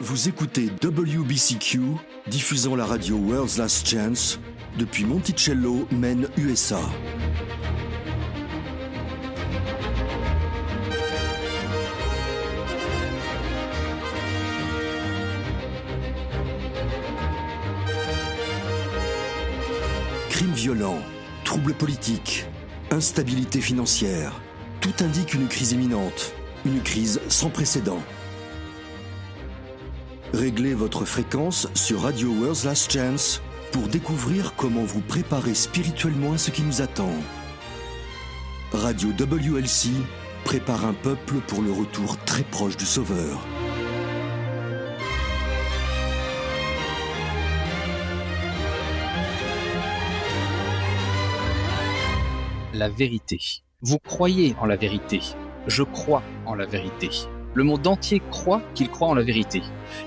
Vous écoutez WBCQ, diffusant la radio World's Last Chance depuis Monticello, Maine, USA. Crimes violents, troubles politiques, instabilité financière, tout indique une crise imminente, une crise sans précédent. Réglez votre fréquence sur Radio World's Last Chance pour découvrir comment vous préparer spirituellement à ce qui nous attend. Radio WLC prépare un peuple pour le retour très proche du Sauveur. La vérité. Vous croyez en la vérité. Je crois en la vérité. Le monde entier croit qu'il croit en la vérité.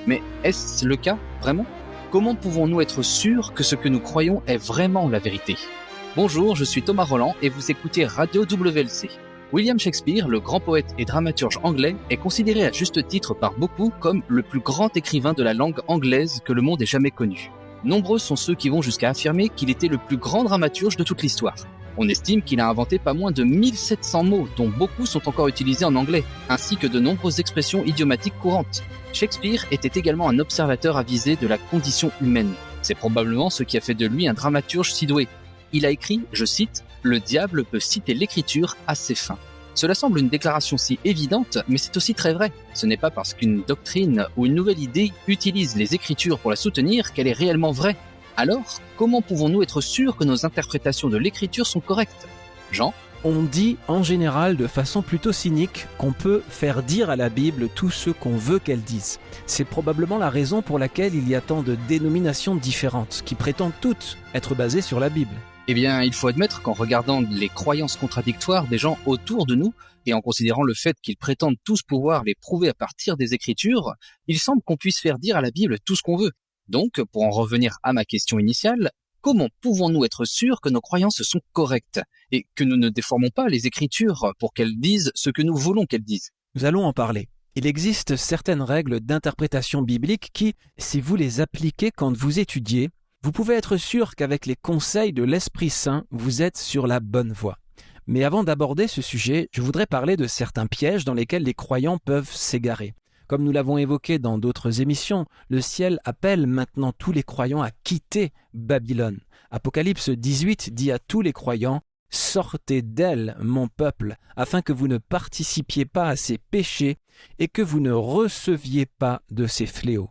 Mais est-ce le cas, vraiment ? Comment pouvons-nous être sûrs que ce que nous croyons est vraiment la vérité ? Bonjour, je suis Thomas Roland et vous écoutez Radio WLC. William Shakespeare, le grand poète et dramaturge anglais, est considéré à juste titre par beaucoup comme le plus grand écrivain de la langue anglaise que le monde ait jamais connu. Nombreux sont ceux qui vont jusqu'à affirmer qu'il était le plus grand dramaturge de toute l'histoire. On estime qu'il a inventé pas moins de 1700 mots, dont beaucoup sont encore utilisés en anglais, ainsi que de nombreuses expressions idiomatiques courantes. Shakespeare était également un observateur avisé de la condition humaine. C'est probablement ce qui a fait de lui un dramaturge si doué. Il a écrit, je cite, « Le diable peut citer l'écriture à ses fins ». Cela semble une déclaration si évidente, mais c'est aussi très vrai. Ce n'est pas parce qu'une doctrine ou une nouvelle idée utilise les écritures pour la soutenir qu'elle est réellement vraie. Alors, comment pouvons-nous être sûrs que nos interprétations de l'écriture sont correctes ? Jean ? On dit en général de façon plutôt cynique qu'on peut faire dire à la Bible tout ce qu'on veut qu'elle dise. C'est probablement la raison pour laquelle il y a tant de dénominations différentes qui prétendent toutes être basées sur la Bible. Eh bien, il faut admettre qu'en regardant les croyances contradictoires des gens autour de nous et en considérant le fait qu'ils prétendent tous pouvoir les prouver à partir des Écritures, il semble qu'on puisse faire dire à la Bible tout ce qu'on veut. Donc, pour en revenir à ma question initiale, comment pouvons-nous être sûrs que nos croyances sont correctes et que nous ne déformons pas les Écritures pour qu'elles disent ce que nous voulons qu'elles disent ? Nous allons en parler. Il existe certaines règles d'interprétation biblique qui, si vous les appliquez quand vous étudiez, vous pouvez être sûr qu'avec les conseils de l'Esprit Saint, vous êtes sur la bonne voie. Mais avant d'aborder ce sujet, je voudrais parler de certains pièges dans lesquels les croyants peuvent s'égarer. Comme nous l'avons évoqué dans d'autres émissions, le ciel appelle maintenant tous les croyants à quitter Babylone. Apocalypse 18 dit à tous les croyants « Sortez d'elle, mon peuple, afin que vous ne participiez pas à ses péchés et que vous ne receviez pas de ses fléaux. »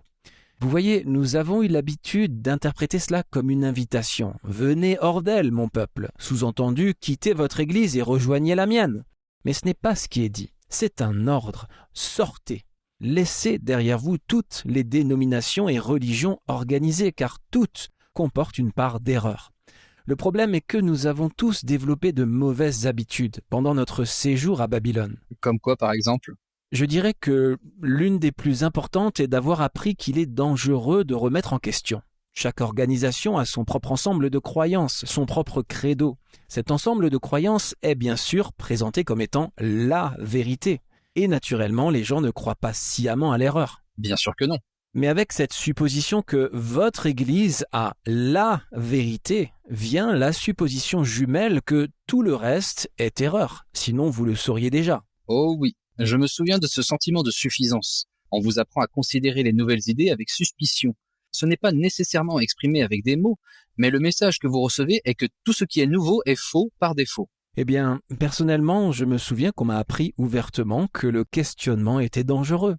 Vous voyez, nous avons eu l'habitude d'interpréter cela comme une invitation. « Venez hors d'elle, mon peuple », sous-entendu « Quittez votre église et rejoignez la mienne ». Mais ce n'est pas ce qui est dit. C'est un ordre. Sortez. Laissez derrière vous toutes les dénominations et religions organisées, car toutes comportent une part d'erreur. Le problème est que nous avons tous développé de mauvaises habitudes pendant notre séjour à Babylone. Comme quoi, par exemple ? Je dirais que l'une des plus importantes est d'avoir appris qu'il est dangereux de remettre en question. Chaque organisation a son propre ensemble de croyances, son propre credo. Cet ensemble de croyances est bien sûr présenté comme étant la vérité. Et naturellement, les gens ne croient pas sciemment à l'erreur. Bien sûr que non. Mais avec cette supposition que votre Église a la vérité, vient la supposition jumelle que tout le reste est erreur. Sinon, vous le sauriez déjà. Oh oui, je me souviens de ce sentiment de suffisance. On vous apprend à considérer les nouvelles idées avec suspicion. Ce n'est pas nécessairement exprimé avec des mots, mais le message que vous recevez est que tout ce qui est nouveau est faux par défaut. Eh bien, personnellement, je me souviens qu'on m'a appris ouvertement que le questionnement était dangereux,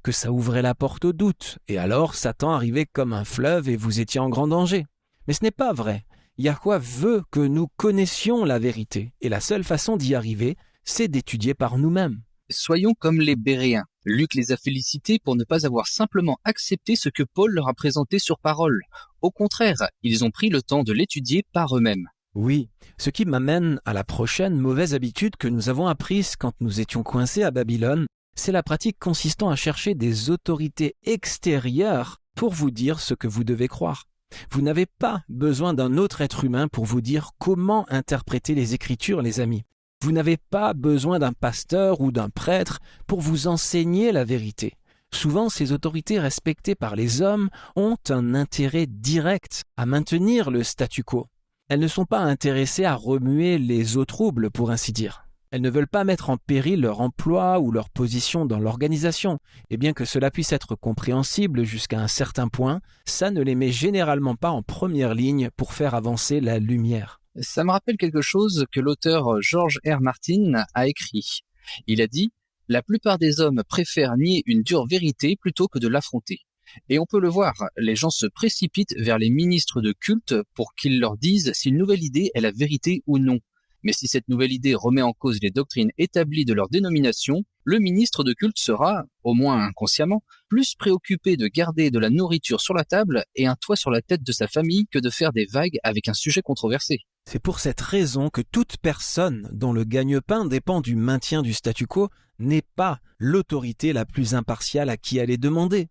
que ça ouvrait la porte au doute, et alors Satan arrivait comme un fleuve et vous étiez en grand danger. Mais ce n'est pas vrai. Yahweh veut que nous connaissions la vérité, et la seule façon d'y arriver, c'est d'étudier par nous-mêmes. Soyons comme les Béréens. Luc les a félicités pour ne pas avoir simplement accepté ce que Paul leur a présenté sur parole. Au contraire, ils ont pris le temps de l'étudier par eux-mêmes. Oui, ce qui m'amène à la prochaine mauvaise habitude que nous avons apprise quand nous étions coincés à Babylone, c'est la pratique consistant à chercher des autorités extérieures pour vous dire ce que vous devez croire. Vous n'avez pas besoin d'un autre être humain pour vous dire comment interpréter les Écritures, les amis. Vous n'avez pas besoin d'un pasteur ou d'un prêtre pour vous enseigner la vérité. Souvent, ces autorités respectées par les hommes ont un intérêt direct à maintenir le statu quo. Elles ne sont pas intéressées à remuer les eaux troubles, pour ainsi dire. Elles ne veulent pas mettre en péril leur emploi ou leur position dans l'organisation, et bien que cela puisse être compréhensible jusqu'à un certain point, ça ne les met généralement pas en première ligne pour faire avancer la lumière. Ça me rappelle quelque chose que l'auteur George R. Martin a écrit. Il a dit « La plupart des hommes préfèrent nier une dure vérité plutôt que de l'affronter. » Et on peut le voir, les gens se précipitent vers les ministres de culte pour qu'ils leur disent si une nouvelle idée est la vérité ou non. Mais si cette nouvelle idée remet en cause les doctrines établies de leur dénomination, le ministre de culte sera, au moins inconsciemment, plus préoccupé de garder de la nourriture sur la table et un toit sur la tête de sa famille que de faire des vagues avec un sujet controversé. C'est pour cette raison que toute personne dont le gagne-pain dépend du maintien du statu quo n'est pas l'autorité la plus impartiale à qui aller demander.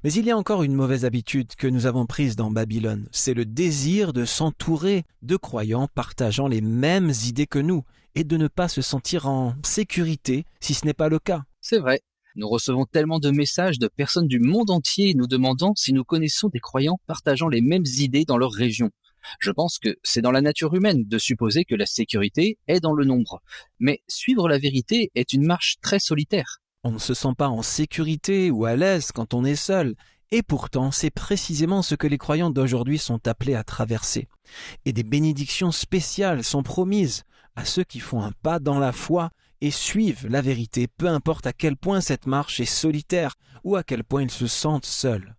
Mais il y a encore une mauvaise habitude que nous avons prise dans Babylone, c'est le désir de s'entourer de croyants partageant les mêmes idées que nous et de ne pas se sentir en sécurité si ce n'est pas le cas. C'est vrai, nous recevons tellement de messages de personnes du monde entier nous demandant si nous connaissons des croyants partageant les mêmes idées dans leur région. Je pense que c'est dans la nature humaine de supposer que la sécurité est dans le nombre. Mais suivre la vérité est une marche très solitaire. On ne se sent pas en sécurité ou à l'aise quand on est seul, et pourtant c'est précisément ce que les croyants d'aujourd'hui sont appelés à traverser. Et des bénédictions spéciales sont promises à ceux qui font un pas dans la foi et suivent la vérité, peu importe à quel point cette marche est solitaire ou à quel point ils se sentent seuls.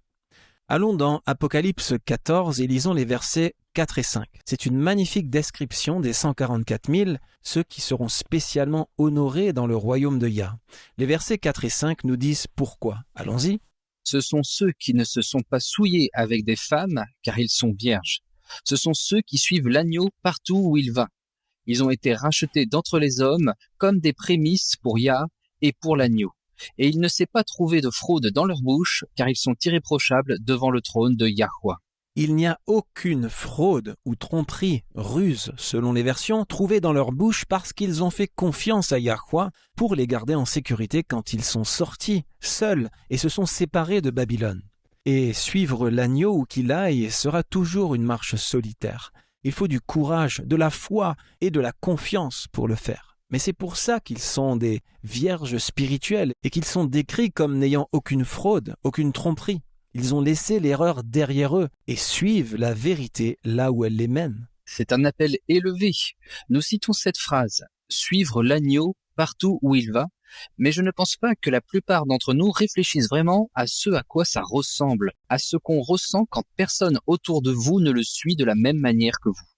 Allons dans Apocalypse 14 et lisons les versets 4 et 5. C'est une magnifique description des 144 000, ceux qui seront spécialement honorés dans le royaume de Yah. Les versets 4 et 5 nous disent pourquoi. Allons-y. Ce sont ceux qui ne se sont pas souillés avec des femmes, car ils sont vierges. Ce sont ceux qui suivent l'agneau partout où il va. Ils ont été rachetés d'entre les hommes comme des prémices pour Yah et pour l'agneau. Et il ne s'est pas trouvé de fraude dans leur bouche, car ils sont irréprochables devant le trône de Yahweh. Il n'y a aucune fraude ou tromperie, ruse, selon les versions, trouvée dans leur bouche parce qu'ils ont fait confiance à Yahweh pour les garder en sécurité quand ils sont sortis, seuls, et se sont séparés de Babylone. Et suivre l'agneau où qu'il aille sera toujours une marche solitaire. Il faut du courage, de la foi et de la confiance pour le faire. Mais c'est pour ça qu'ils sont des vierges spirituelles et qu'ils sont décrits comme n'ayant aucune fraude, aucune tromperie. Ils ont laissé l'erreur derrière eux et suivent la vérité là où elle les mène. C'est un appel élevé. Nous citons cette phrase « suivre l'agneau partout où il va », mais je ne pense pas que la plupart d'entre nous réfléchissent vraiment à ce à quoi ça ressemble, à ce qu'on ressent quand personne autour de vous ne le suit de la même manière que vous.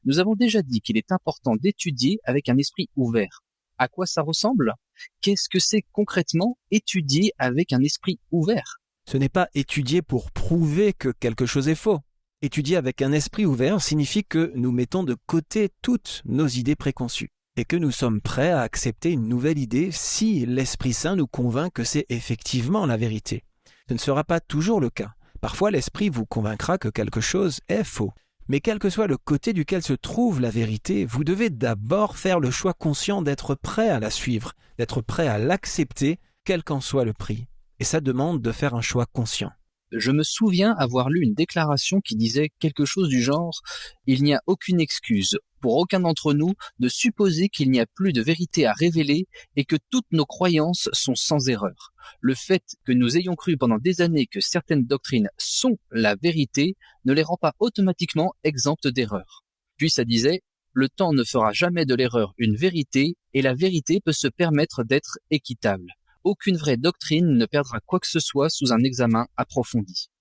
Nous avons déjà dit qu'il est important d'étudier avec un esprit ouvert. À quoi ça ressemble ? Qu'est-ce que c'est concrètement étudier avec un esprit ouvert ? Ce n'est pas étudier pour prouver que quelque chose est faux. Étudier avec un esprit ouvert signifie que nous mettons de côté toutes nos idées préconçues et que nous sommes prêts à accepter une nouvelle idée si l'Esprit Saint nous convainc que c'est effectivement la vérité. Ce ne sera pas toujours le cas. Parfois, l'Esprit vous convaincra que quelque chose est faux. Mais quel que soit le côté duquel se trouve la vérité, vous devez d'abord faire le choix conscient d'être prêt à la suivre, d'être prêt à l'accepter, quel qu'en soit le prix. Et ça demande de faire un choix conscient. Je me souviens avoir lu une déclaration qui disait quelque chose du genre « Il n'y a aucune excuse pour aucun d'entre nous de supposer qu'il n'y a plus de vérité à révéler et que toutes nos croyances sont sans erreur. Le fait que nous ayons cru pendant des années que certaines doctrines sont la vérité ne les rend pas automatiquement exemptes d'erreur. » Puis ça disait « Le temps ne fera jamais de l'erreur une vérité et la vérité peut se permettre d'être équitable. » Aucune vraie doctrine ne perdra quoi que ce soit sous un examen approfondi.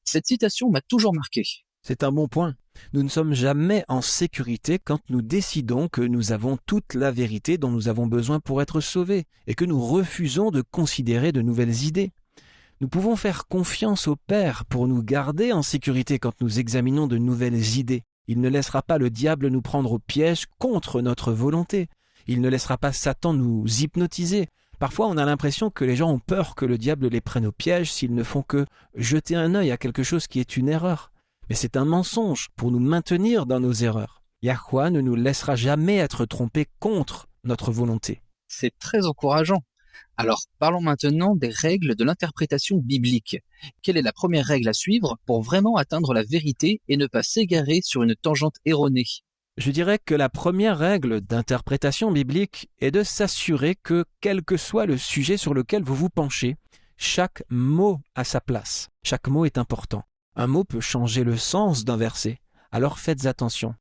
Cette citation m'a toujours marqué. C'est un bon point. Nous ne sommes jamais en sécurité quand nous décidons que nous avons toute la vérité dont nous avons besoin pour être sauvés et que nous refusons de considérer de nouvelles idées. Nous pouvons faire confiance au Père pour nous garder en sécurité quand nous examinons de nouvelles idées. Il ne laissera pas le diable nous prendre au piège contre notre volonté. Il ne laissera pas Satan nous hypnotiser. Parfois, on a l'impression que les gens ont peur que le diable les prenne au piège s'ils ne font que jeter un œil à quelque chose qui est une erreur. Mais c'est un mensonge pour nous maintenir dans nos erreurs. Yahweh ne nous laissera jamais être trompés contre notre volonté. C'est très encourageant. Alors, parlons maintenant des règles de l'interprétation biblique. Quelle est la première règle à suivre pour vraiment atteindre la vérité et ne pas s'égarer sur une tangente erronée? Je dirais que la première règle d'interprétation biblique est de s'assurer que, quel que soit le sujet sur lequel vous vous penchez, chaque mot a sa place. Chaque mot est important. Un mot peut changer le sens d'un verset. Alors faites attention.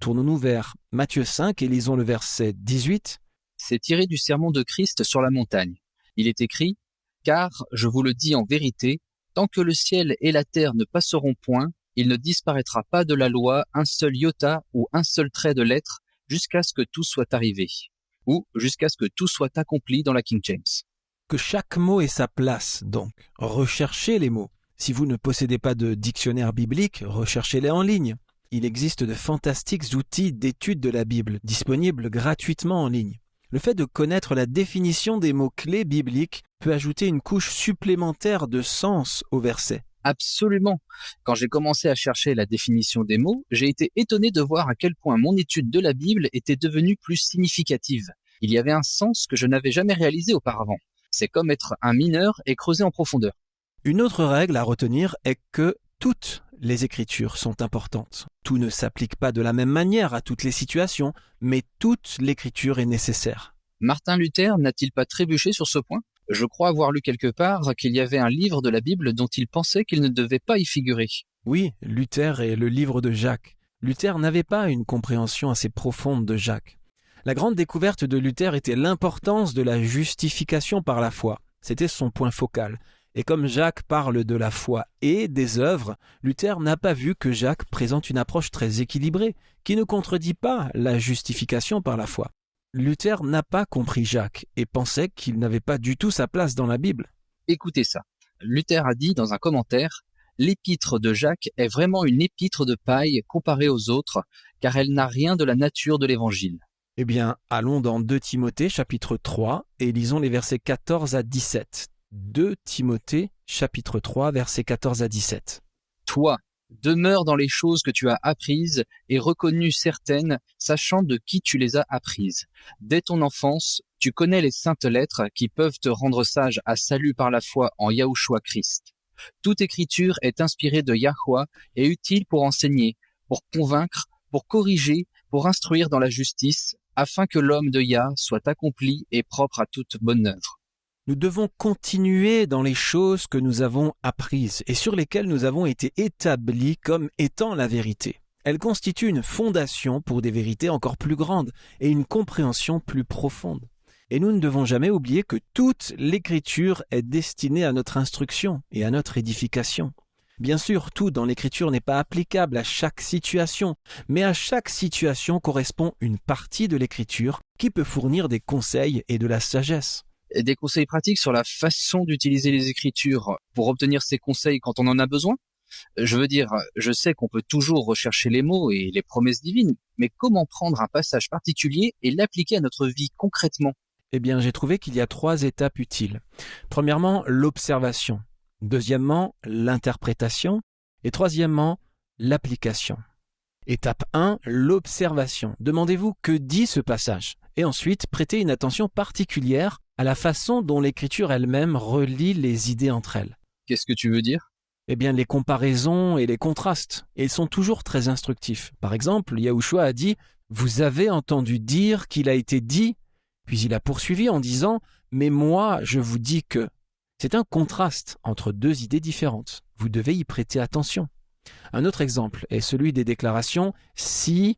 Tournons-nous vers Matthieu 5 et lisons le verset 18. C'est tiré du sermon de Christ sur la montagne. Il est écrit « Car, je vous le dis en vérité, tant que le ciel et la terre ne passeront point, il ne disparaîtra pas de la loi un seul iota ou un seul trait de lettre jusqu'à ce que tout soit arrivé. » Ou jusqu'à ce que tout soit accompli dans la King James. Que chaque mot ait sa place, donc. Recherchez les mots. Si vous ne possédez pas de dictionnaire biblique, recherchez-les en ligne. Il existe de fantastiques outils d'étude de la Bible, disponibles gratuitement en ligne. Le fait de connaître la définition des mots-clés bibliques peut ajouter une couche supplémentaire de sens au verset. Absolument. Quand j'ai commencé à chercher la définition des mots, j'ai été étonné de voir à quel point mon étude de la Bible était devenue plus significative. Il y avait un sens que je n'avais jamais réalisé auparavant. C'est comme être un mineur et creuser en profondeur. Une autre règle à retenir est que toutes les écritures sont importantes. Tout ne s'applique pas de la même manière à toutes les situations, mais toute l'écriture est nécessaire. Martin Luther n'a-t-il pas trébuché sur ce point ? Je crois avoir lu quelque part qu'il y avait un livre de la Bible dont il pensait qu'il ne devait pas y figurer. Oui, Luther et le livre de Jacques. Luther n'avait pas une compréhension assez profonde de Jacques. La grande découverte de Luther était l'importance de la justification par la foi. C'était son point focal. Et comme Jacques parle de la foi et des œuvres, Luther n'a pas vu que Jacques présente une approche très équilibrée, qui ne contredit pas la justification par la foi. Luther n'a pas compris Jacques et pensait qu'il n'avait pas du tout sa place dans la Bible. Écoutez ça. Luther a dit dans un commentaire « L'épître de Jacques est vraiment une épître de paille comparée aux autres, car elle n'a rien de la nature de l'Évangile. » Eh bien, allons dans 2 Timothée chapitre 3 et lisons les versets 14 à 17. 2 Timothée chapitre 3 versets 14 à 17. « Toi, demeure dans les choses que tu as apprises et reconnues certaines, sachant de qui tu les as apprises. Dès ton enfance, tu connais les saintes lettres qui peuvent te rendre sage à salut par la foi en Yahushua Christ. Toute écriture est inspirée de Yahweh et utile pour enseigner, pour convaincre, pour corriger, pour instruire dans la justice, afin que l'homme de Yah soit accompli et propre à toute bonne œuvre. » Nous devons continuer dans les choses que nous avons apprises et sur lesquelles nous avons été établis comme étant la vérité. Elles constituent une fondation pour des vérités encore plus grandes et une compréhension plus profonde. Et nous ne devons jamais oublier que toute l'écriture est destinée à notre instruction et à notre édification. Bien sûr, tout dans l'écriture n'est pas applicable à chaque situation, mais à chaque situation correspond une partie de l'écriture qui peut fournir des conseils et de la sagesse. Et des conseils pratiques sur la façon d'utiliser les écritures pour obtenir ces conseils quand on en a besoin ? Je veux dire, je sais qu'on peut toujours rechercher les mots et les promesses divines, mais comment prendre un passage particulier et l'appliquer à notre vie concrètement ? Eh bien, j'ai trouvé qu'il y a 3 étapes utiles. Premièrement, l'observation. Deuxièmement, l'interprétation. Et troisièmement, l'application. Étape 1, l'observation. Demandez-vous que dit ce passage. Et ensuite, prêtez une attention particulière à la façon dont l'écriture elle-même relie les idées entre elles. Qu'est-ce que tu veux dire ? Eh bien, les comparaisons et les contrastes. Et ils sont toujours très instructifs. Par exemple, Yahushua a dit « Vous avez entendu dire qu'il a été dit », puis il a poursuivi en disant « Mais moi, je vous dis que… » C'est un contraste entre 2 idées différentes. Vous devez y prêter attention. Un autre exemple est celui des déclarations « si,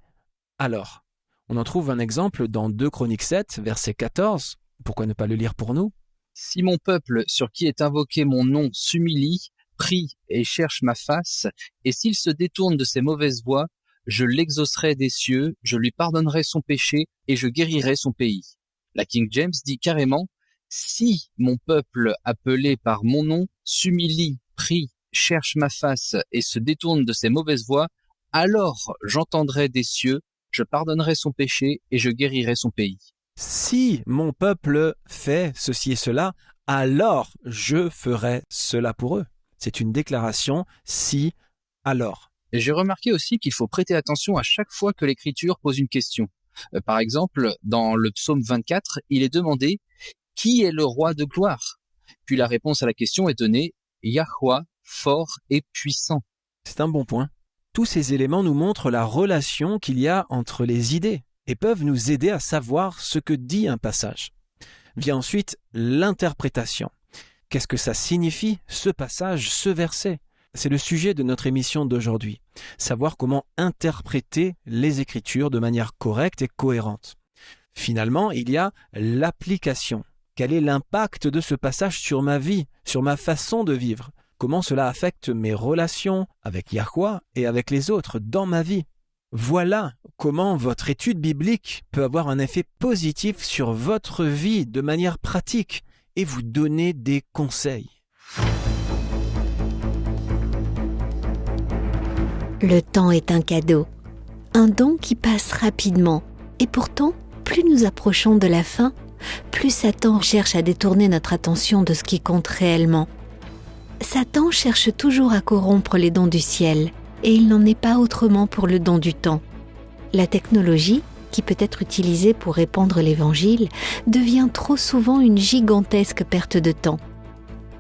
alors ». On en trouve un exemple dans 2 Chroniques 7, verset 14. Pourquoi ne pas le lire pour nous ? « Si mon peuple, sur qui est invoqué mon nom, s'humilie, prie et cherche ma face, et s'il se détourne de ses mauvaises voies, je l'exaucerai des cieux, je lui pardonnerai son péché et je guérirai son pays. » La King James dit carrément « Si mon peuple appelé par mon nom s'humilie, prie, cherche ma face et se détourne de ses mauvaises voies, alors j'entendrai des cieux, je pardonnerai son péché et je guérirai son pays. » Si mon peuple fait ceci et cela, alors je ferai cela pour eux. C'est une déclaration si, alors. Et j'ai remarqué aussi qu'il faut prêter attention à chaque fois que l'Écriture pose une question. Par exemple, dans le psaume 24, il est demandé « Qui est le roi de gloire? Puis la réponse à la question est donnée, Yahweh, fort et puissant. C'est un bon point. Tous ces éléments nous montrent la relation qu'il y a entre les idées et peuvent nous aider à savoir ce que dit un passage. Vient ensuite l'interprétation. Qu'est-ce que ça signifie, ce passage, ce verset? C'est le sujet de notre émission d'aujourd'hui. Savoir comment interpréter les Écritures de manière correcte et cohérente. Finalement, il y a l'application. Quel est l'impact de ce passage sur ma vie, sur ma façon de vivre? Comment cela affecte mes relations avec Yahweh et avec les autres dans ma vie? Voilà comment votre étude biblique peut avoir un effet positif sur votre vie de manière pratique et vous donner des conseils. Le temps est un cadeau, un don qui passe rapidement. Et pourtant, plus nous approchons de la fin, plus Satan cherche à détourner notre attention de ce qui compte réellement. Satan cherche toujours à corrompre les dons du ciel, et il n'en est pas autrement pour le don du temps. La technologie, qui peut être utilisée pour répandre l'évangile, devient trop souvent une gigantesque perte de temps.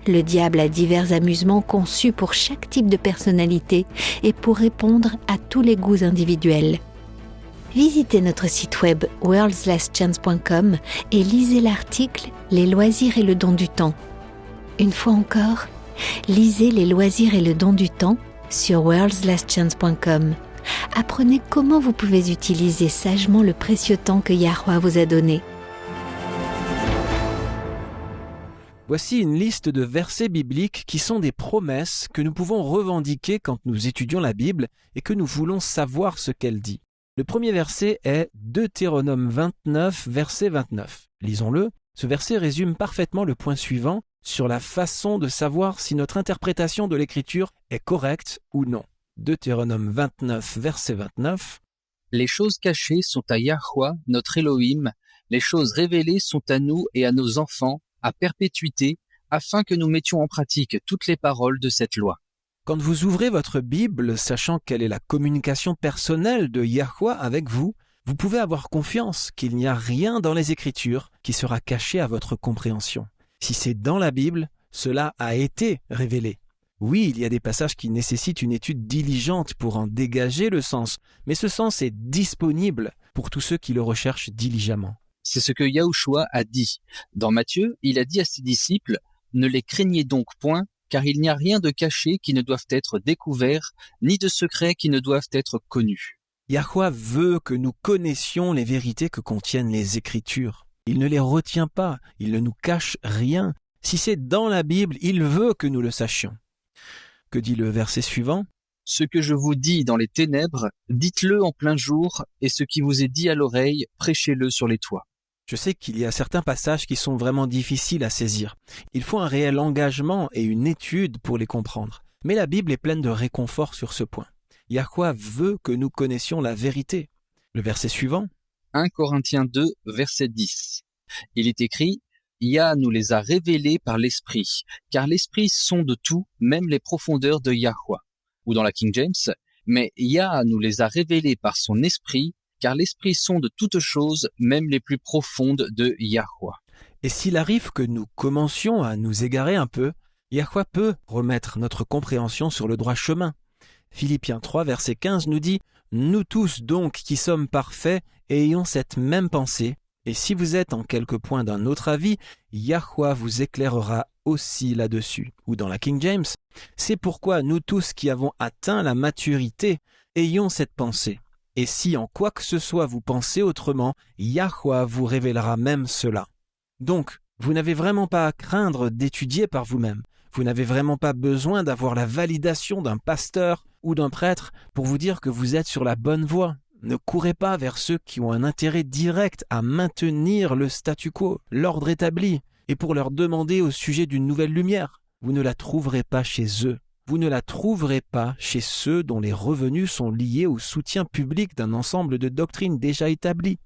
Le diable a divers amusements conçus pour chaque type de personnalité et pour répondre à tous les goûts individuels. Visitez notre site web worldslastchance.com et lisez l'article « Les loisirs et le don du temps ». Une fois encore, lisez les loisirs et le don du temps sur worldslastchance.com. Apprenez comment vous pouvez utiliser sagement le précieux temps que Yahweh vous a donné. Voici une liste de versets bibliques qui sont des promesses que nous pouvons revendiquer quand nous étudions la Bible et que nous voulons savoir ce qu'elle dit. Le premier verset est Deutéronome 29, verset 29. Lisons-le. Ce verset résume parfaitement le point suivant sur la façon de savoir si notre interprétation de l'Écriture est correcte ou non. Deutéronome 29, verset 29. Les choses cachées sont à Yahweh, notre Elohim. Les choses révélées sont à nous et à nos enfants, à perpétuité, afin que nous mettions en pratique toutes les paroles de cette loi. Quand vous ouvrez votre Bible, sachant quelle est la communication personnelle de Yahweh avec vous, vous pouvez avoir confiance qu'il n'y a rien dans les Écritures qui sera caché à votre compréhension. Si c'est dans la Bible, cela a été révélé. Oui, il y a des passages qui nécessitent une étude diligente pour en dégager le sens, mais ce sens est disponible pour tous ceux qui le recherchent diligemment. C'est ce que Yahushua a dit. Dans Matthieu, il a dit à ses disciples, « Ne les craignez donc point, car il n'y a rien de caché qui ne doive être découvert, ni de secret qui ne doivent être connus. » Yahweh veut que nous connaissions les vérités que contiennent les Écritures. Il ne les retient pas, il ne nous cache rien. Si c'est dans la Bible, il veut que nous le sachions. Que dit le verset suivant? « Ce que je vous dis dans les ténèbres, dites-le en plein jour, et ce qui vous est dit à l'oreille, prêchez-le sur les toits. » Je sais qu'il y a certains passages qui sont vraiment difficiles à saisir. Il faut un réel engagement et une étude pour les comprendre. Mais la Bible est pleine de réconfort sur ce point. Yahweh veut que nous connaissions la vérité. Le verset suivant. 1 Corinthiens 2, verset 10. Il est écrit, « Yah nous les a révélés par l'Esprit, car l'Esprit sonde tout, même les profondeurs de Yahweh. » Ou dans la King James, « Mais Yah nous les a révélés par son Esprit, car l'Esprit sonde toutes choses, même les plus profondes de Yahweh. » Et s'il arrive que nous commencions à nous égarer un peu, Yahweh peut remettre notre compréhension sur le droit chemin. Philippiens 3, verset 15 nous dit « Nous tous donc qui sommes parfaits, ayons cette même pensée, et si vous êtes en quelque point d'un autre avis, Yahweh vous éclairera aussi là-dessus. » Ou dans la King James, « C'est pourquoi nous tous qui avons atteint la maturité, ayons cette pensée. Et si en quoi que ce soit vous pensez autrement, Yahweh vous révélera même cela. » Donc, vous n'avez vraiment pas à craindre d'étudier par vous-même. Vous n'avez vraiment pas besoin d'avoir la validation d'un pasteur ou d'un prêtre pour vous dire que vous êtes sur la bonne voie. Ne courez pas vers ceux qui ont un intérêt direct à maintenir le statu quo, l'ordre établi, et pour leur demander au sujet d'une nouvelle lumière. Vous ne la trouverez pas chez eux. Vous ne la trouverez pas chez ceux dont les revenus sont liés au soutien public d'un ensemble de doctrines déjà établies.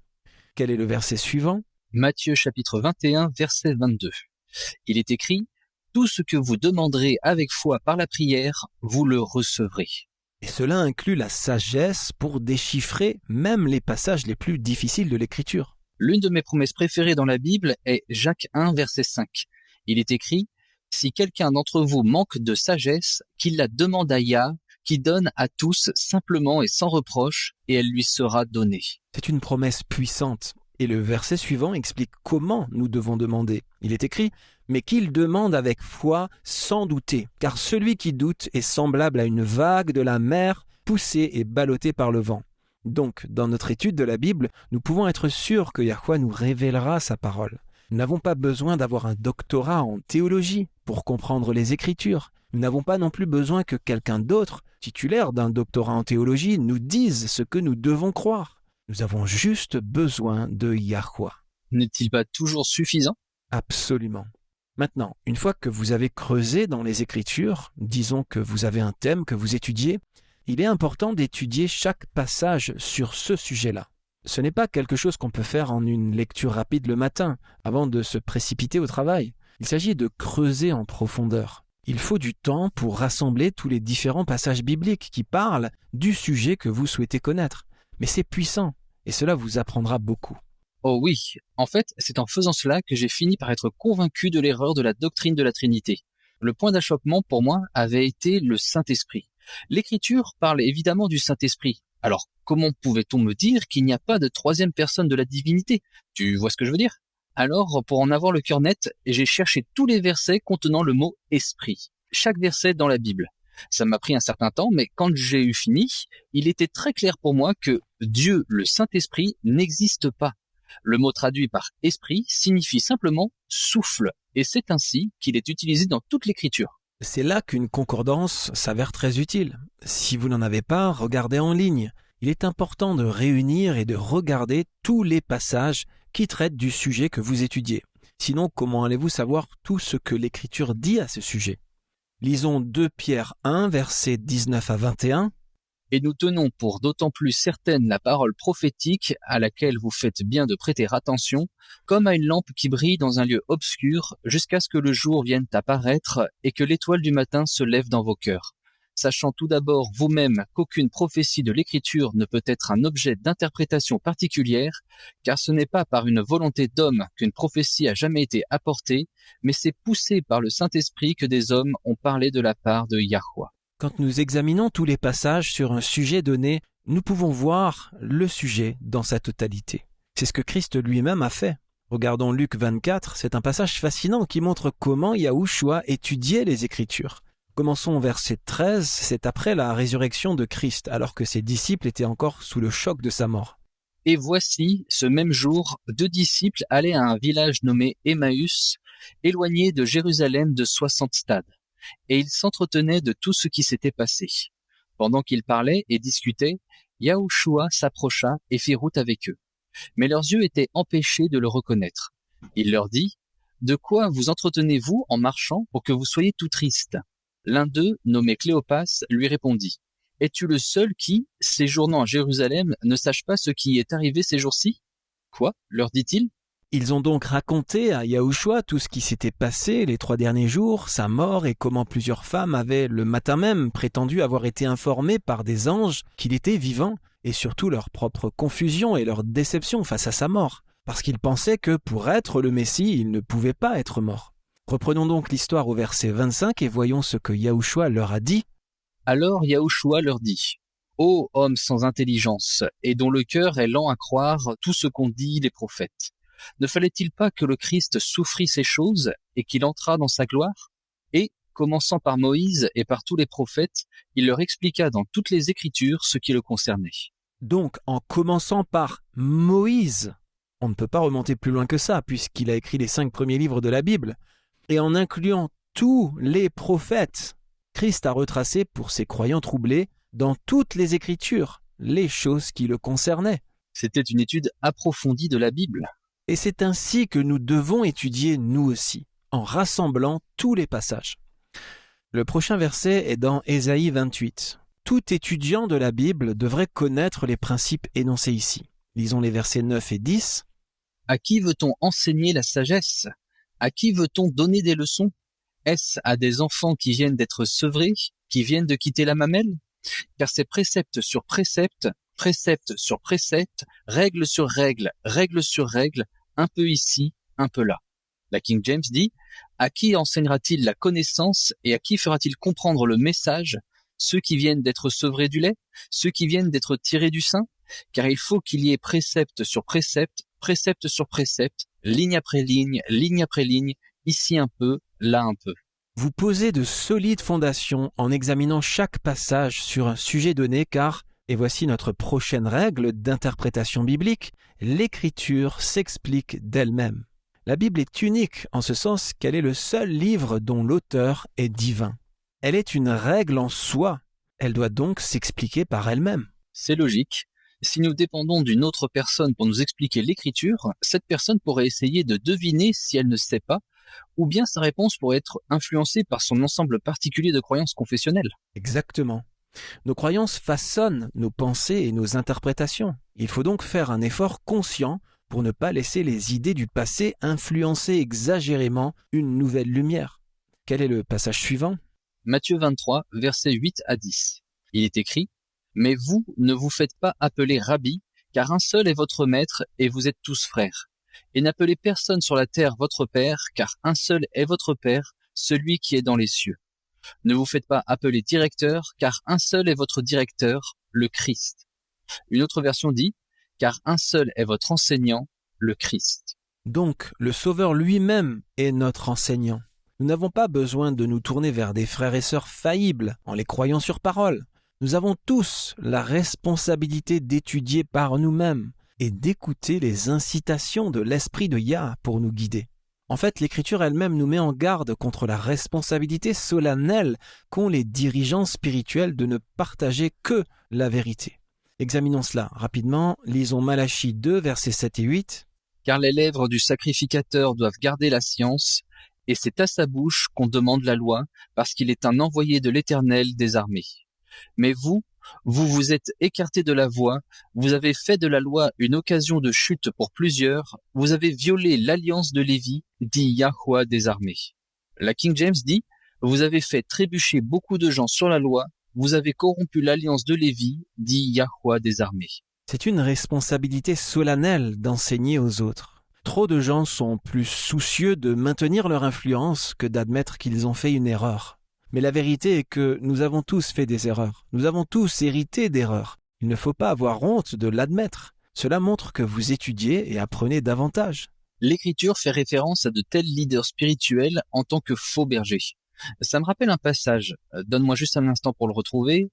Quel est le verset suivant? Matthieu chapitre 21, verset 22. Il est écrit, « Tout ce que vous demanderez avec foi par la prière, vous le recevrez. » Et cela inclut la sagesse pour déchiffrer même les passages les plus difficiles de l'Écriture. L'une de mes promesses préférées dans la Bible est Jacques 1, verset 5. Il est écrit « Si quelqu'un d'entre vous manque de sagesse, qu'il la demande à Yah, qui donne à tous simplement et sans reproche, et elle lui sera donnée. » C'est une promesse puissante. Et le verset suivant explique comment nous devons demander. Il est écrit « Mais qu'il demande avec foi sans douter, car celui qui doute est semblable à une vague de la mer poussée et ballottée par le vent. » Donc, dans notre étude de la Bible, nous pouvons être sûrs que Yahweh nous révélera sa parole. Nous n'avons pas besoin d'avoir un doctorat en théologie pour comprendre les Écritures. Nous n'avons pas non plus besoin que quelqu'un d'autre, titulaire d'un doctorat en théologie, nous dise ce que nous devons croire. Nous avons juste besoin de Yahweh. N'est-il pas toujours suffisant? Absolument. Maintenant, une fois que vous avez creusé dans les Écritures, disons que vous avez un thème que vous étudiez, il est important d'étudier chaque passage sur ce sujet-là. Ce n'est pas quelque chose qu'on peut faire en une lecture rapide le matin, avant de se précipiter au travail. Il s'agit de creuser en profondeur. Il faut du temps pour rassembler tous les différents passages bibliques qui parlent du sujet que vous souhaitez connaître. Mais c'est puissant, et cela vous apprendra beaucoup. Oh oui, en fait, c'est en faisant cela que j'ai fini par être convaincu de l'erreur de la doctrine de la Trinité. Le point d'achoppement pour moi avait été le Saint-Esprit. L'Écriture parle évidemment du Saint-Esprit. Alors, comment pouvait-on me dire qu'il n'y a pas de troisième personne de la divinité? Tu vois ce que je veux dire? Alors, pour en avoir le cœur net, j'ai cherché tous les versets contenant le mot « esprit ». Chaque verset dans la Bible. Ça m'a pris un certain temps, mais quand j'ai eu fini, il était très clair pour moi que Dieu, le Saint-Esprit, n'existe pas. Le mot traduit par « esprit » signifie simplement « souffle », et c'est ainsi qu'il est utilisé dans toute l'Écriture. C'est là qu'une concordance s'avère très utile. Si vous n'en avez pas, regardez en ligne. Il est important de réunir et de regarder tous les passages qui traitent du sujet que vous étudiez. Sinon, comment allez-vous savoir tout ce que l'Écriture dit à ce sujet? Lisons 2 Pierre 1, versets 19 à 21. Et nous tenons pour d'autant plus certaine la parole prophétique à laquelle vous faites bien de prêter attention, comme à une lampe qui brille dans un lieu obscur jusqu'à ce que le jour vienne apparaître et que l'étoile du matin se lève dans vos cœurs. Sachant tout d'abord vous-même qu'aucune prophétie de l'Écriture ne peut être un objet d'interprétation particulière, car ce n'est pas par une volonté d'homme qu'une prophétie a jamais été apportée, mais c'est poussé par le Saint-Esprit que des hommes ont parlé de la part de Yahweh. Quand nous examinons tous les passages sur un sujet donné, nous pouvons voir le sujet dans sa totalité. C'est ce que Christ lui-même a fait. Regardons Luc 24, c'est un passage fascinant qui montre comment Yahushua étudiait les Écritures. Commençons au verset 13, c'est après la résurrection de Christ, alors que ses disciples étaient encore sous le choc de sa mort. Et voici, ce même jour, 2 disciples allaient à un village nommé Emmaüs, éloigné de Jérusalem de 60 stades. Et ils s'entretenaient de tout ce qui s'était passé. Pendant qu'ils parlaient et discutaient, Yahushua s'approcha et fit route avec eux. Mais leurs yeux étaient empêchés de le reconnaître. Il leur dit, « De quoi vous entretenez-vous en marchant pour que vous soyez tout tristes ?» L'un d'eux, nommé Cléopas, lui répondit, « Es-tu le seul qui, séjournant à Jérusalem, ne sache pas ce qui est arrivé ces jours-ci » « Quoi ?» leur dit-il. Ils ont donc raconté à Yahushua tout ce qui s'était passé les 3 derniers jours, sa mort et comment plusieurs femmes avaient le matin même prétendu avoir été informées par des anges qu'il était vivant, et surtout leur propre confusion et leur déception face à sa mort, parce qu'ils pensaient que pour être le Messie, il ne pouvait pas être mort. Reprenons donc l'histoire au verset 25 et voyons ce que Yahushua leur a dit. Alors Yahushua leur dit, « Ô homme sans intelligence, et dont le cœur est lent à croire tout ce qu'ont dit les prophètes. Ne fallait-il pas que le Christ souffrit ces choses et qu'il entrât dans sa gloire? Et, commençant par Moïse et par tous les prophètes, il leur expliqua dans toutes les Écritures ce qui le concernait. » Donc, en commençant par Moïse, on ne peut pas remonter plus loin que ça, puisqu'il a écrit les 5 premiers livres de la Bible, et en incluant tous les prophètes, Christ a retracé pour ses croyants troublés, dans toutes les Écritures, les choses qui le concernaient. C'était une étude approfondie de la Bible. Et c'est ainsi que nous devons étudier nous aussi, en rassemblant tous les passages. Le prochain verset est dans Ésaïe 28. Tout étudiant de la Bible devrait connaître les principes énoncés ici. Lisons les versets 9 et 10. « À qui veut-on enseigner la sagesse? À qui veut-on donner des leçons? Est-ce à des enfants qui viennent d'être sevrés, qui viennent de quitter la mamelle? Car c'est précepte sur précepte précepte sur précepte, règle sur règle, règle sur règle, un peu ici, un peu là. La King James dit « À qui enseignera-t-il la connaissance et à qui fera-t-il comprendre le message ? Ceux qui viennent d'être sevrés du lait, ceux qui viennent d'être tirés du sein ? Car il faut qu'il y ait précepte sur précepte, précepte sur précepte, ligne après ligne, ici un peu, là un peu. » Vous posez de solides fondations en examinant chaque passage sur un sujet donné car, et voici notre prochaine règle d'interprétation biblique, l'écriture s'explique d'elle-même. La Bible est unique en ce sens qu'elle est le seul livre dont l'auteur est divin. Elle est une règle en soi, elle doit donc s'expliquer par elle-même. C'est logique. Si nous dépendons d'une autre personne pour nous expliquer l'écriture, cette personne pourrait essayer de deviner si elle ne sait pas, ou bien sa réponse pourrait être influencée par son ensemble particulier de croyances confessionnelles. Exactement. Nos croyances façonnent nos pensées et nos interprétations. Il faut donc faire un effort conscient pour ne pas laisser les idées du passé influencer exagérément une nouvelle lumière. Quel est le passage suivant ? Matthieu 23, versets 8 à 10. Il est écrit « Mais vous ne vous faites pas appeler Rabbi, car un seul est votre maître et vous êtes tous frères. Et n'appelez personne sur la terre votre Père, car un seul est votre Père, celui qui est dans les cieux. Ne vous faites pas appeler directeur, car un seul est votre directeur, le Christ. » Une autre version dit « Car un seul est votre enseignant, le Christ. » Donc, le Sauveur lui-même est notre enseignant. Nous n'avons pas besoin de nous tourner vers des frères et sœurs faillibles en les croyant sur parole. Nous avons tous la responsabilité d'étudier par nous-mêmes et d'écouter les incitations de l'Esprit de Yah pour nous guider. En fait, l'Écriture elle-même nous met en garde contre la responsabilité solennelle qu'ont les dirigeants spirituels de ne partager que la vérité. Examinons cela rapidement. Lisons Malachie 2, versets 7 et 8. « Car les lèvres du sacrificateur doivent garder la science, et c'est à sa bouche qu'on demande la loi, parce qu'il est un envoyé de l'Éternel des armées. Mais vous vous êtes écartés de la voie, vous avez fait de la loi une occasion de chute pour plusieurs, vous avez violé l'alliance de Lévi, dit Yahweh des armées. » La King James dit « Vous avez fait trébucher beaucoup de gens sur la loi, vous avez corrompu l'alliance de Lévi, dit Yahweh des armées. » C'est une responsabilité solennelle d'enseigner aux autres. Trop de gens sont plus soucieux de maintenir leur influence que d'admettre qu'ils ont fait une erreur. Mais la vérité est que nous avons tous fait des erreurs. Nous avons tous hérité d'erreurs. Il ne faut pas avoir honte de l'admettre. Cela montre que vous étudiez et apprenez davantage. L'Écriture fait référence à de tels leaders spirituels en tant que faux bergers. Ça me rappelle un passage, donne-moi juste un instant pour le retrouver,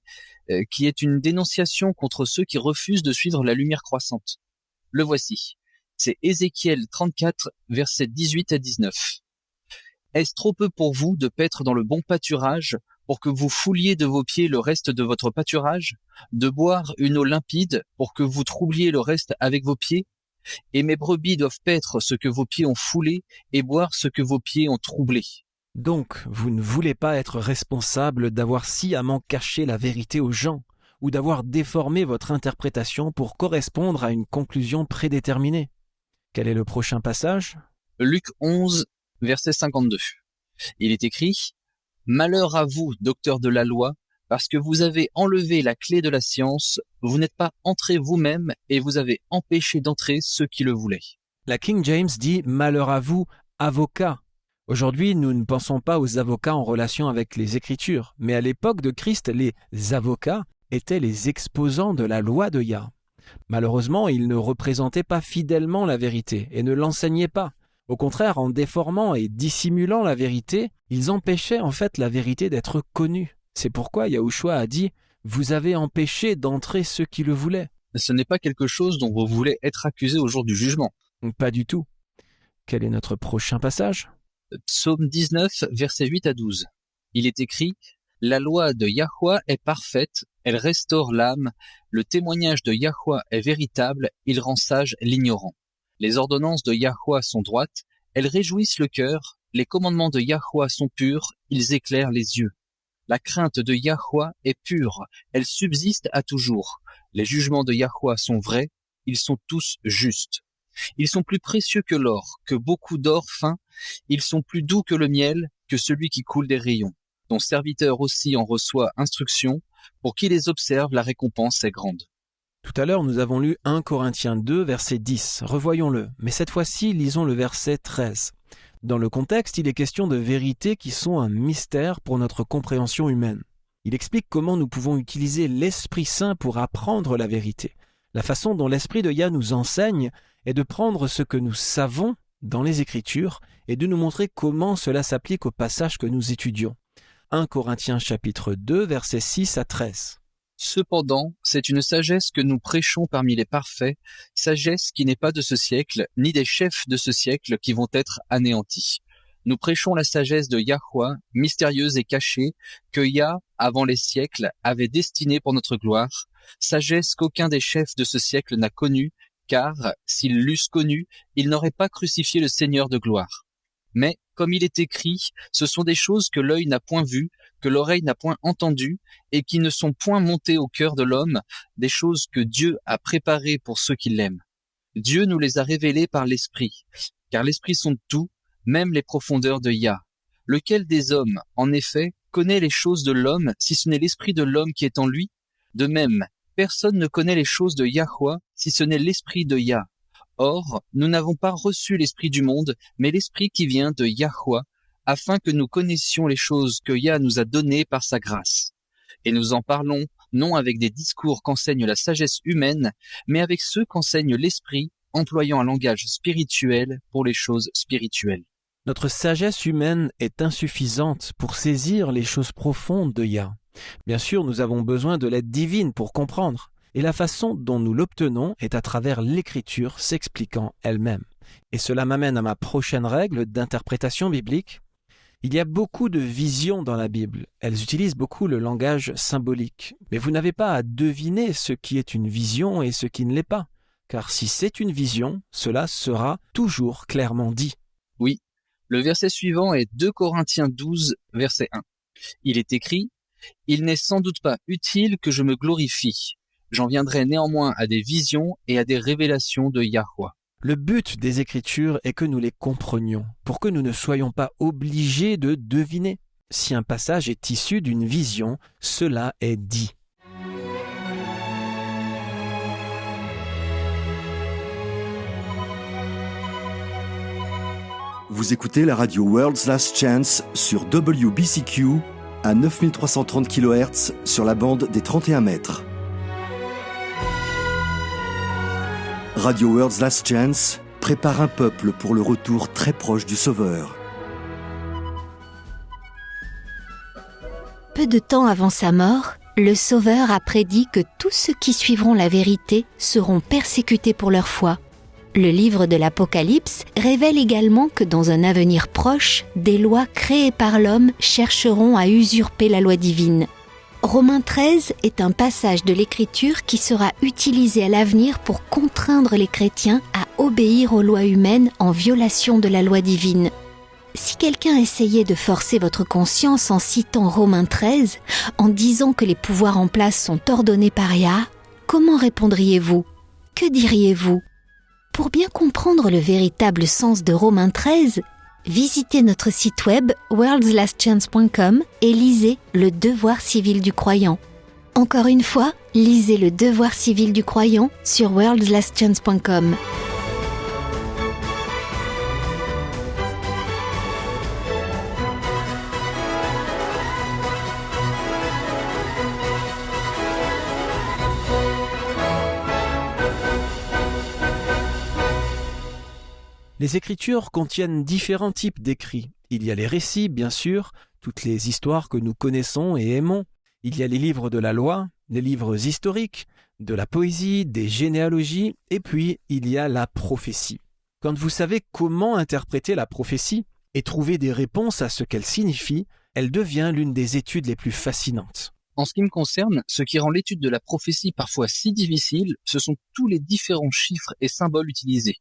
qui est une dénonciation contre ceux qui refusent de suivre la lumière croissante. Le voici. C'est Ézéchiel 34, versets 18 à 19. « Est-ce trop peu pour vous de paître dans le bon pâturage pour que vous fouliez de vos pieds le reste de votre pâturage, de boire une eau limpide pour que vous troubliez le reste avec vos pieds? Et mes brebis doivent paître ce que vos pieds ont foulé et boire ce que vos pieds ont troublé. » Donc, vous ne voulez pas être responsable d'avoir sciemment caché la vérité aux gens ou d'avoir déformé votre interprétation pour correspondre à une conclusion prédéterminée. Quel est le prochain passage ? Luc 11, verset 52. Il est écrit « Malheur à vous, docteurs de la loi, parce que vous avez enlevé la clé de la science, vous n'êtes pas entrés vous-même et vous avez empêché d'entrer ceux qui le voulaient. » La King James dit « Malheur à vous, avocats ». Aujourd'hui, nous ne pensons pas aux avocats en relation avec les Écritures, mais à l'époque de Christ, les avocats étaient les exposants de la loi de Yah. Malheureusement, ils ne représentaient pas fidèlement la vérité et ne l'enseignaient pas. Au contraire, en déformant et dissimulant la vérité, ils empêchaient en fait la vérité d'être connue. C'est pourquoi Yahushua a dit « Vous avez empêché d'entrer ceux qui le voulaient ». Ce n'est pas quelque chose dont vous voulez être accusé au jour du jugement. Pas du tout. Quel est notre prochain passage ? Psaume 19, versets 8 à 12. Il est écrit « La loi de Yahweh est parfaite, elle restaure l'âme, le témoignage de Yahweh est véritable, il rend sage l'ignorant. Les ordonnances de Yahweh sont droites, elles réjouissent le cœur, les commandements de Yahweh sont purs, ils éclairent les yeux. La crainte de Yahweh est pure, elle subsiste à toujours. Les jugements de Yahweh sont vrais, ils sont tous justes. Ils sont plus précieux que l'or, que beaucoup d'or fin, ils sont plus doux que le miel, que celui qui coule des rayons. Ton serviteur aussi en reçoit instruction, pour qui les observe la récompense est grande. » Tout à l'heure, nous avons lu 1 Corinthiens 2, verset 10. Revoyons-le, mais cette fois-ci, lisons le verset 13. Dans le contexte, il est question de vérités qui sont un mystère pour notre compréhension humaine. Il explique comment nous pouvons utiliser l'Esprit Saint pour apprendre la vérité. La façon dont l'Esprit de Yah nous enseigne est de prendre ce que nous savons dans les Écritures et de nous montrer comment cela s'applique au passage que nous étudions. 1 Corinthiens chapitre 2, versets 6 à 13. Cependant, c'est une sagesse que nous prêchons parmi les parfaits, sagesse qui n'est pas de ce siècle, ni des chefs de ce siècle qui vont être anéantis. Nous prêchons la sagesse de Yahweh, mystérieuse et cachée, que Yah, avant les siècles, avait destinée pour notre gloire, sagesse qu'aucun des chefs de ce siècle n'a connue, car, s'ils l'eussent connue, ils n'auraient pas crucifié le Seigneur de gloire. Mais, comme il est écrit, ce sont des choses que l'œil n'a point vues, que l'oreille n'a point entendues, et qui ne sont point montées au cœur de l'homme, des choses que Dieu a préparées pour ceux qui l'aiment. Dieu nous les a révélées par l'Esprit, car l'Esprit sonde tout, même les profondeurs de Yah. Lequel des hommes, en effet, connaît les choses de l'homme, si ce n'est l'Esprit de l'homme qui est en lui? De même, personne ne connaît les choses de Yahweh, si ce n'est l'Esprit de Yah. Or, nous n'avons pas reçu l'Esprit du monde, mais l'Esprit qui vient de Yahweh, afin que nous connaissions les choses que Yah nous a données par sa grâce. Et nous en parlons, non avec des discours qu'enseigne la sagesse humaine, mais avec ceux qu'enseigne l'Esprit, employant un langage spirituel pour les choses spirituelles. Notre sagesse humaine est insuffisante pour saisir les choses profondes de Yah. Bien sûr, nous avons besoin de l'aide divine pour comprendre, et la façon dont nous l'obtenons est à travers l'Écriture s'expliquant elle-même. Et cela m'amène à ma prochaine règle d'interprétation biblique. Il y a beaucoup de visions dans la Bible. Elles utilisent beaucoup le langage symbolique. Mais vous n'avez pas à deviner ce qui est une vision et ce qui ne l'est pas. Car si c'est une vision, cela sera toujours clairement dit. Oui, le verset suivant est 2 Corinthiens 12, verset 1. Il est écrit « Il n'est sans doute pas utile que je me glorifie. J'en viendrai néanmoins à des visions et à des révélations de Yahweh. » Le but des Écritures est que nous les comprenions, pour que nous ne soyons pas obligés de deviner. Si un passage est issu d'une vision, cela est dit. Vous écoutez la radio World's Last Chance sur WBCQ à 9330 kHz sur la bande des 31 mètres. Radio World's Last Chance prépare un peuple pour le retour très proche du Sauveur. Peu de temps avant sa mort, le Sauveur a prédit que tous ceux qui suivront la vérité seront persécutés pour leur foi. Le livre de l'Apocalypse révèle également que dans un avenir proche, des lois créées par l'homme chercheront à usurper la loi divine. Romains 13 est un passage de l'Écriture qui sera utilisé à l'avenir pour contraindre les chrétiens à obéir aux lois humaines en violation de la loi divine. Si quelqu'un essayait de forcer votre conscience en citant Romains 13, en disant que les pouvoirs en place sont ordonnés par Yah, comment répondriez-vous? Que diriez-vous? Pour bien comprendre le véritable sens de Romains 13, visitez notre site web worldslastchance.com et lisez Le devoir civil du croyant. Encore une fois, lisez Le devoir civil du croyant sur worldslastchance.com. Les Écritures contiennent différents types d'écrits. Il y a les récits, bien sûr, toutes les histoires que nous connaissons et aimons. Il y a les livres de la loi, les livres historiques, de la poésie, des généalogies, et puis il y a la prophétie. Quand vous savez comment interpréter la prophétie et trouver des réponses à ce qu'elle signifie, elle devient l'une des études les plus fascinantes. En ce qui me concerne, ce qui rend l'étude de la prophétie parfois si difficile, ce sont tous les différents chiffres et symboles utilisés.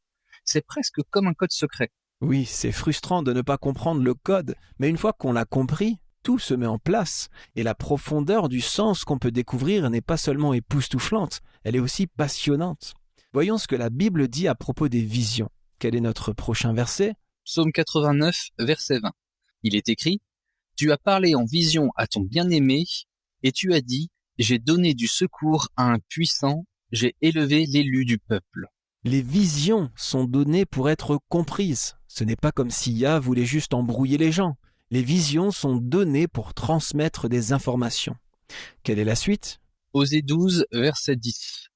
C'est presque comme un code secret. Oui, c'est frustrant de ne pas comprendre le code, mais une fois qu'on l'a compris, tout se met en place, et la profondeur du sens qu'on peut découvrir n'est pas seulement époustouflante, elle est aussi passionnante. Voyons ce que la Bible dit à propos des visions. Quel est notre prochain verset? Psaume 89, verset 20. Il est écrit « Tu as parlé en vision à ton bien-aimé, et tu as dit « J'ai donné du secours à un puissant, j'ai élevé l'élu du peuple. Les visions sont données pour être comprises. Ce n'est pas comme si Yah voulait juste embrouiller les gens. Les visions sont données pour transmettre des informations. Quelle est la suite ? Osée 12, verset 10.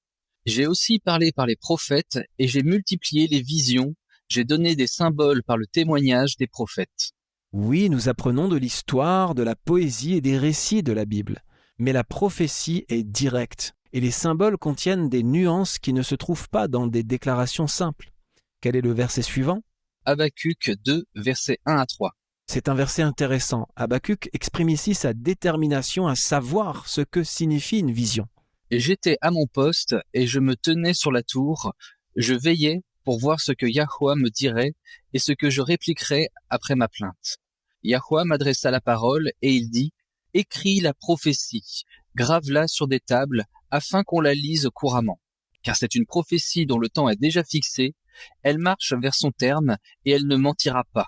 J'ai aussi parlé par les prophètes et j'ai multiplié les visions. J'ai donné des symboles par le témoignage des prophètes. Oui, nous apprenons de l'histoire, de la poésie et des récits de la Bible. Mais la prophétie est directe. Et les symboles contiennent des nuances qui ne se trouvent pas dans des déclarations simples. Quel est le verset suivant ? Habakkuk 2, versets 1 à 3. C'est un verset intéressant. Habakkuk exprime ici sa détermination à savoir ce que signifie une vision. Et j'étais à mon poste et je me tenais sur la tour. Je veillais pour voir ce que Yahweh me dirait et ce que je répliquerais après ma plainte. Yahweh m'adressa la parole et il dit « Écris la prophétie, grave-la sur des tables, afin qu'on la lise couramment. Car c'est une prophétie dont le temps est déjà fixé, elle marche vers son terme et elle ne mentira pas.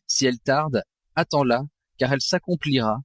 Si elle tarde, attends-la, car elle s'accomplira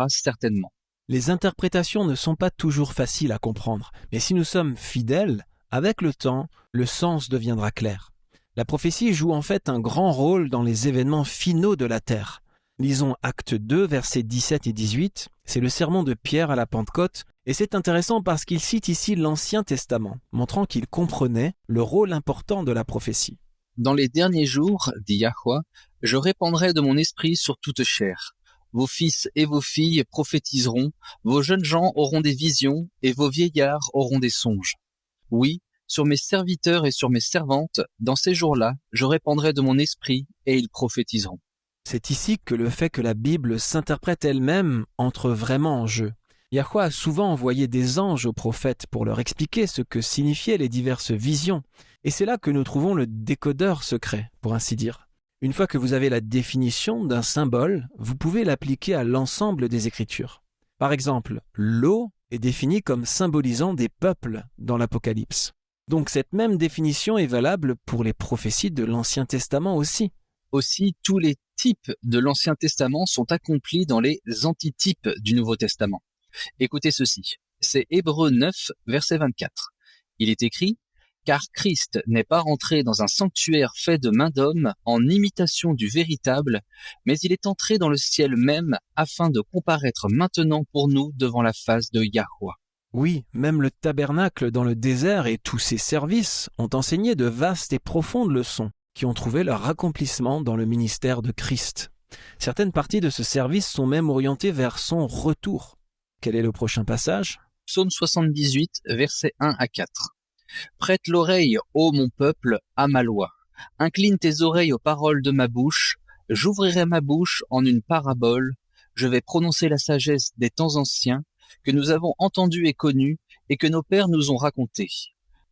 certainement. » Les interprétations ne sont pas toujours faciles à comprendre, mais si nous sommes fidèles, avec le temps, le sens deviendra clair. La prophétie joue en fait un grand rôle dans les événements finaux de la terre. Lisons Actes 2, versets 17 et 18. C'est le sermon de Pierre à la Pentecôte, et c'est intéressant parce qu'il cite ici l'Ancien Testament, montrant qu'il comprenait le rôle important de la prophétie. Dans les derniers jours, dit Yahweh, je répandrai de mon esprit sur toute chair. Vos fils et vos filles prophétiseront, vos jeunes gens auront des visions, et vos vieillards auront des songes. Oui, sur mes serviteurs et sur mes servantes, dans ces jours-là, je répandrai de mon esprit, et ils prophétiseront. C'est ici que le fait que la Bible s'interprète elle-même entre vraiment en jeu. Yahweh a souvent envoyé des anges aux prophètes pour leur expliquer ce que signifiaient les diverses visions. Et c'est là que nous trouvons le décodeur secret, pour ainsi dire. Une fois que vous avez la définition d'un symbole, vous pouvez l'appliquer à l'ensemble des Écritures. Par exemple, l'eau est définie comme symbolisant des peuples dans l'Apocalypse. Donc cette même définition est valable pour les prophéties de l'Ancien Testament aussi. Aussi, tous les types de l'Ancien Testament sont accomplis dans les antitypes du Nouveau Testament. Écoutez ceci, c'est Hébreux 9, verset 24. Il est écrit « Car Christ n'est pas rentré dans un sanctuaire fait de main d'homme en imitation du véritable, mais il est entré dans le ciel même afin de comparaître maintenant pour nous devant la face de Yahweh. » Oui, même le tabernacle dans le désert et tous ses services ont enseigné de vastes et profondes leçons qui ont trouvé leur accomplissement dans le ministère de Christ. Certaines parties de ce service sont même orientées vers son retour. Quel est le prochain passage ? Psaume 78, versets 1 à 4. « Prête l'oreille, ô mon peuple, à ma loi. Incline tes oreilles aux paroles de ma bouche. J'ouvrirai ma bouche en une parabole. Je vais prononcer la sagesse des temps anciens, que nous avons entendue et connue, et que nos pères nous ont racontée.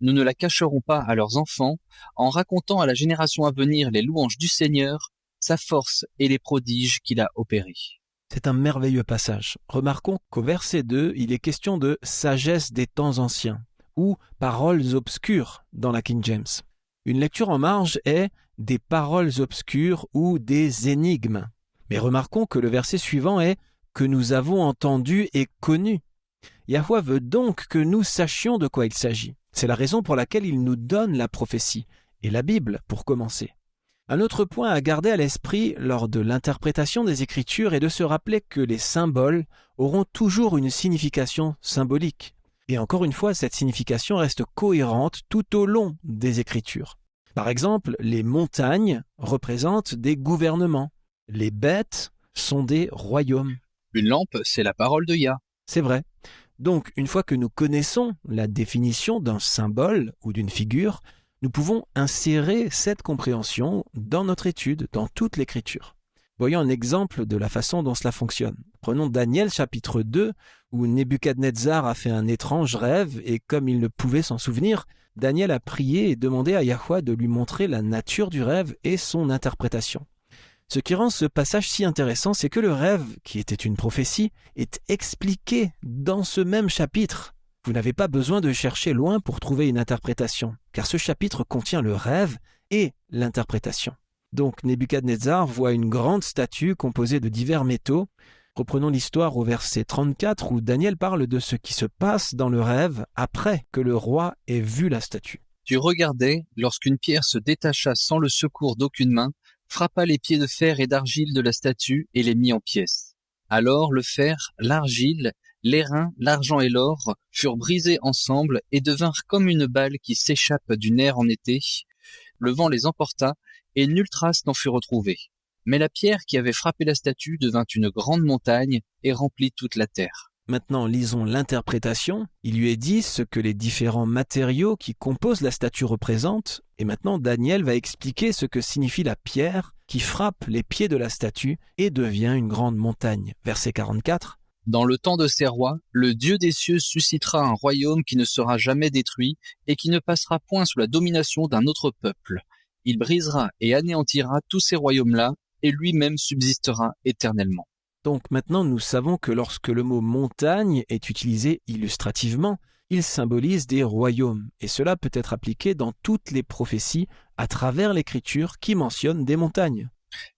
Nous ne la cacherons pas à leurs enfants, en racontant à la génération à venir les louanges du Seigneur, sa force et les prodiges qu'il a opérés. » C'est un merveilleux passage. Remarquons qu'au verset 2, il est question de « sagesse des temps anciens » ou « paroles obscures » dans la King James. Une lecture en marge est « des paroles obscures » ou « des énigmes ». Mais remarquons que le verset suivant est « que nous avons entendu et connu ». Yahweh veut donc que nous sachions de quoi il s'agit. C'est la raison pour laquelle il nous donne la prophétie, et la Bible pour commencer. Un autre point à garder à l'esprit lors de l'interprétation des Écritures est de se rappeler que les symboles auront toujours une signification symbolique. Et encore une fois, cette signification reste cohérente tout au long des Écritures. Par exemple, les montagnes représentent des gouvernements. Les bêtes sont des royaumes. Une lampe, c'est la parole de Yah. C'est vrai. Donc, une fois que nous connaissons la définition d'un symbole ou d'une figure, nous pouvons insérer cette compréhension dans notre étude, dans toute l'Écriture. Voyons un exemple de la façon dont cela fonctionne. Prenons Daniel chapitre 2, où Nebuchadnezzar a fait un étrange rêve, et comme il ne pouvait s'en souvenir, Daniel a prié et demandé à Yahweh de lui montrer la nature du rêve et son interprétation. Ce qui rend ce passage si intéressant, c'est que le rêve, qui était une prophétie, est expliqué dans ce même chapitre. Vous n'avez pas besoin de chercher loin pour trouver une interprétation, car ce chapitre contient le rêve et l'interprétation. Donc Nebuchadnezzar voit une grande statue composée de divers métaux. Reprenons l'histoire au verset 34 où Daniel parle de ce qui se passe dans le rêve après que le roi ait vu la statue. Tu regardais lorsqu'une pierre se détacha sans le secours d'aucune main, frappa les pieds de fer et d'argile de la statue et les mit en pièces. Alors le fer, l'argile, l'airain, l'argent et l'or furent brisés ensemble et devinrent comme une balle qui s'échappe du nerf en été. Le vent les emporta et nulle trace n'en fut retrouvée. Mais la pierre qui avait frappé la statue devint une grande montagne et remplit toute la terre. Maintenant, lisons l'interprétation. Il lui est dit ce que les différents matériaux qui composent la statue représentent. Et maintenant, Daniel va expliquer ce que signifie la pierre qui frappe les pieds de la statue et devient une grande montagne. Verset 44. Dans le temps de ces rois, le Dieu des cieux suscitera un royaume qui ne sera jamais détruit et qui ne passera point sous la domination d'un autre peuple. Il brisera et anéantira tous ces royaumes-là et lui-même subsistera éternellement. Donc maintenant, nous savons que lorsque le mot montagne est utilisé illustrativement, il symbolise des royaumes. Et cela peut être appliqué dans toutes les prophéties à travers l'Écriture qui mentionnent des montagnes.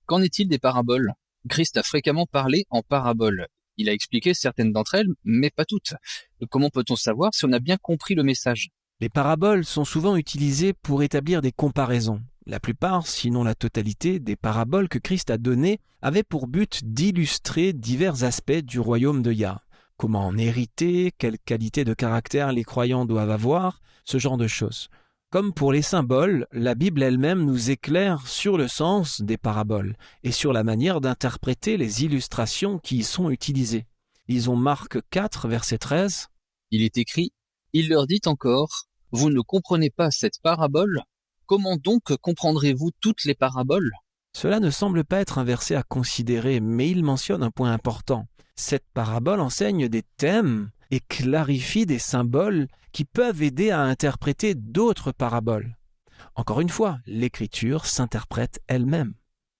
Qu'en est-il des paraboles ? Christ a fréquemment parlé en paraboles. Il a expliqué certaines d'entre elles, mais pas toutes. Comment peut-on savoir si on a bien compris le message ? Les paraboles sont souvent utilisées pour établir des comparaisons. La plupart, sinon la totalité, des paraboles que Christ a données avaient pour but d'illustrer divers aspects du royaume de Yah. Comment en hériter, quelle qualité de caractère les croyants doivent avoir, ce genre de choses. Comme pour les symboles, la Bible elle-même nous éclaire sur le sens des paraboles et sur la manière d'interpréter les illustrations qui y sont utilisées. Lisons Marc 4, verset 13. Il est écrit « Il leur dit encore, vous ne comprenez pas cette parabole ? Comment donc comprendrez-vous toutes les paraboles ?» Cela ne semble pas être un verset à considérer, mais il mentionne un point important. Cette parabole enseigne des thèmes et clarifie des symboles qui peuvent aider à interpréter d'autres paraboles. Encore une fois, l'Écriture s'interprète elle-même.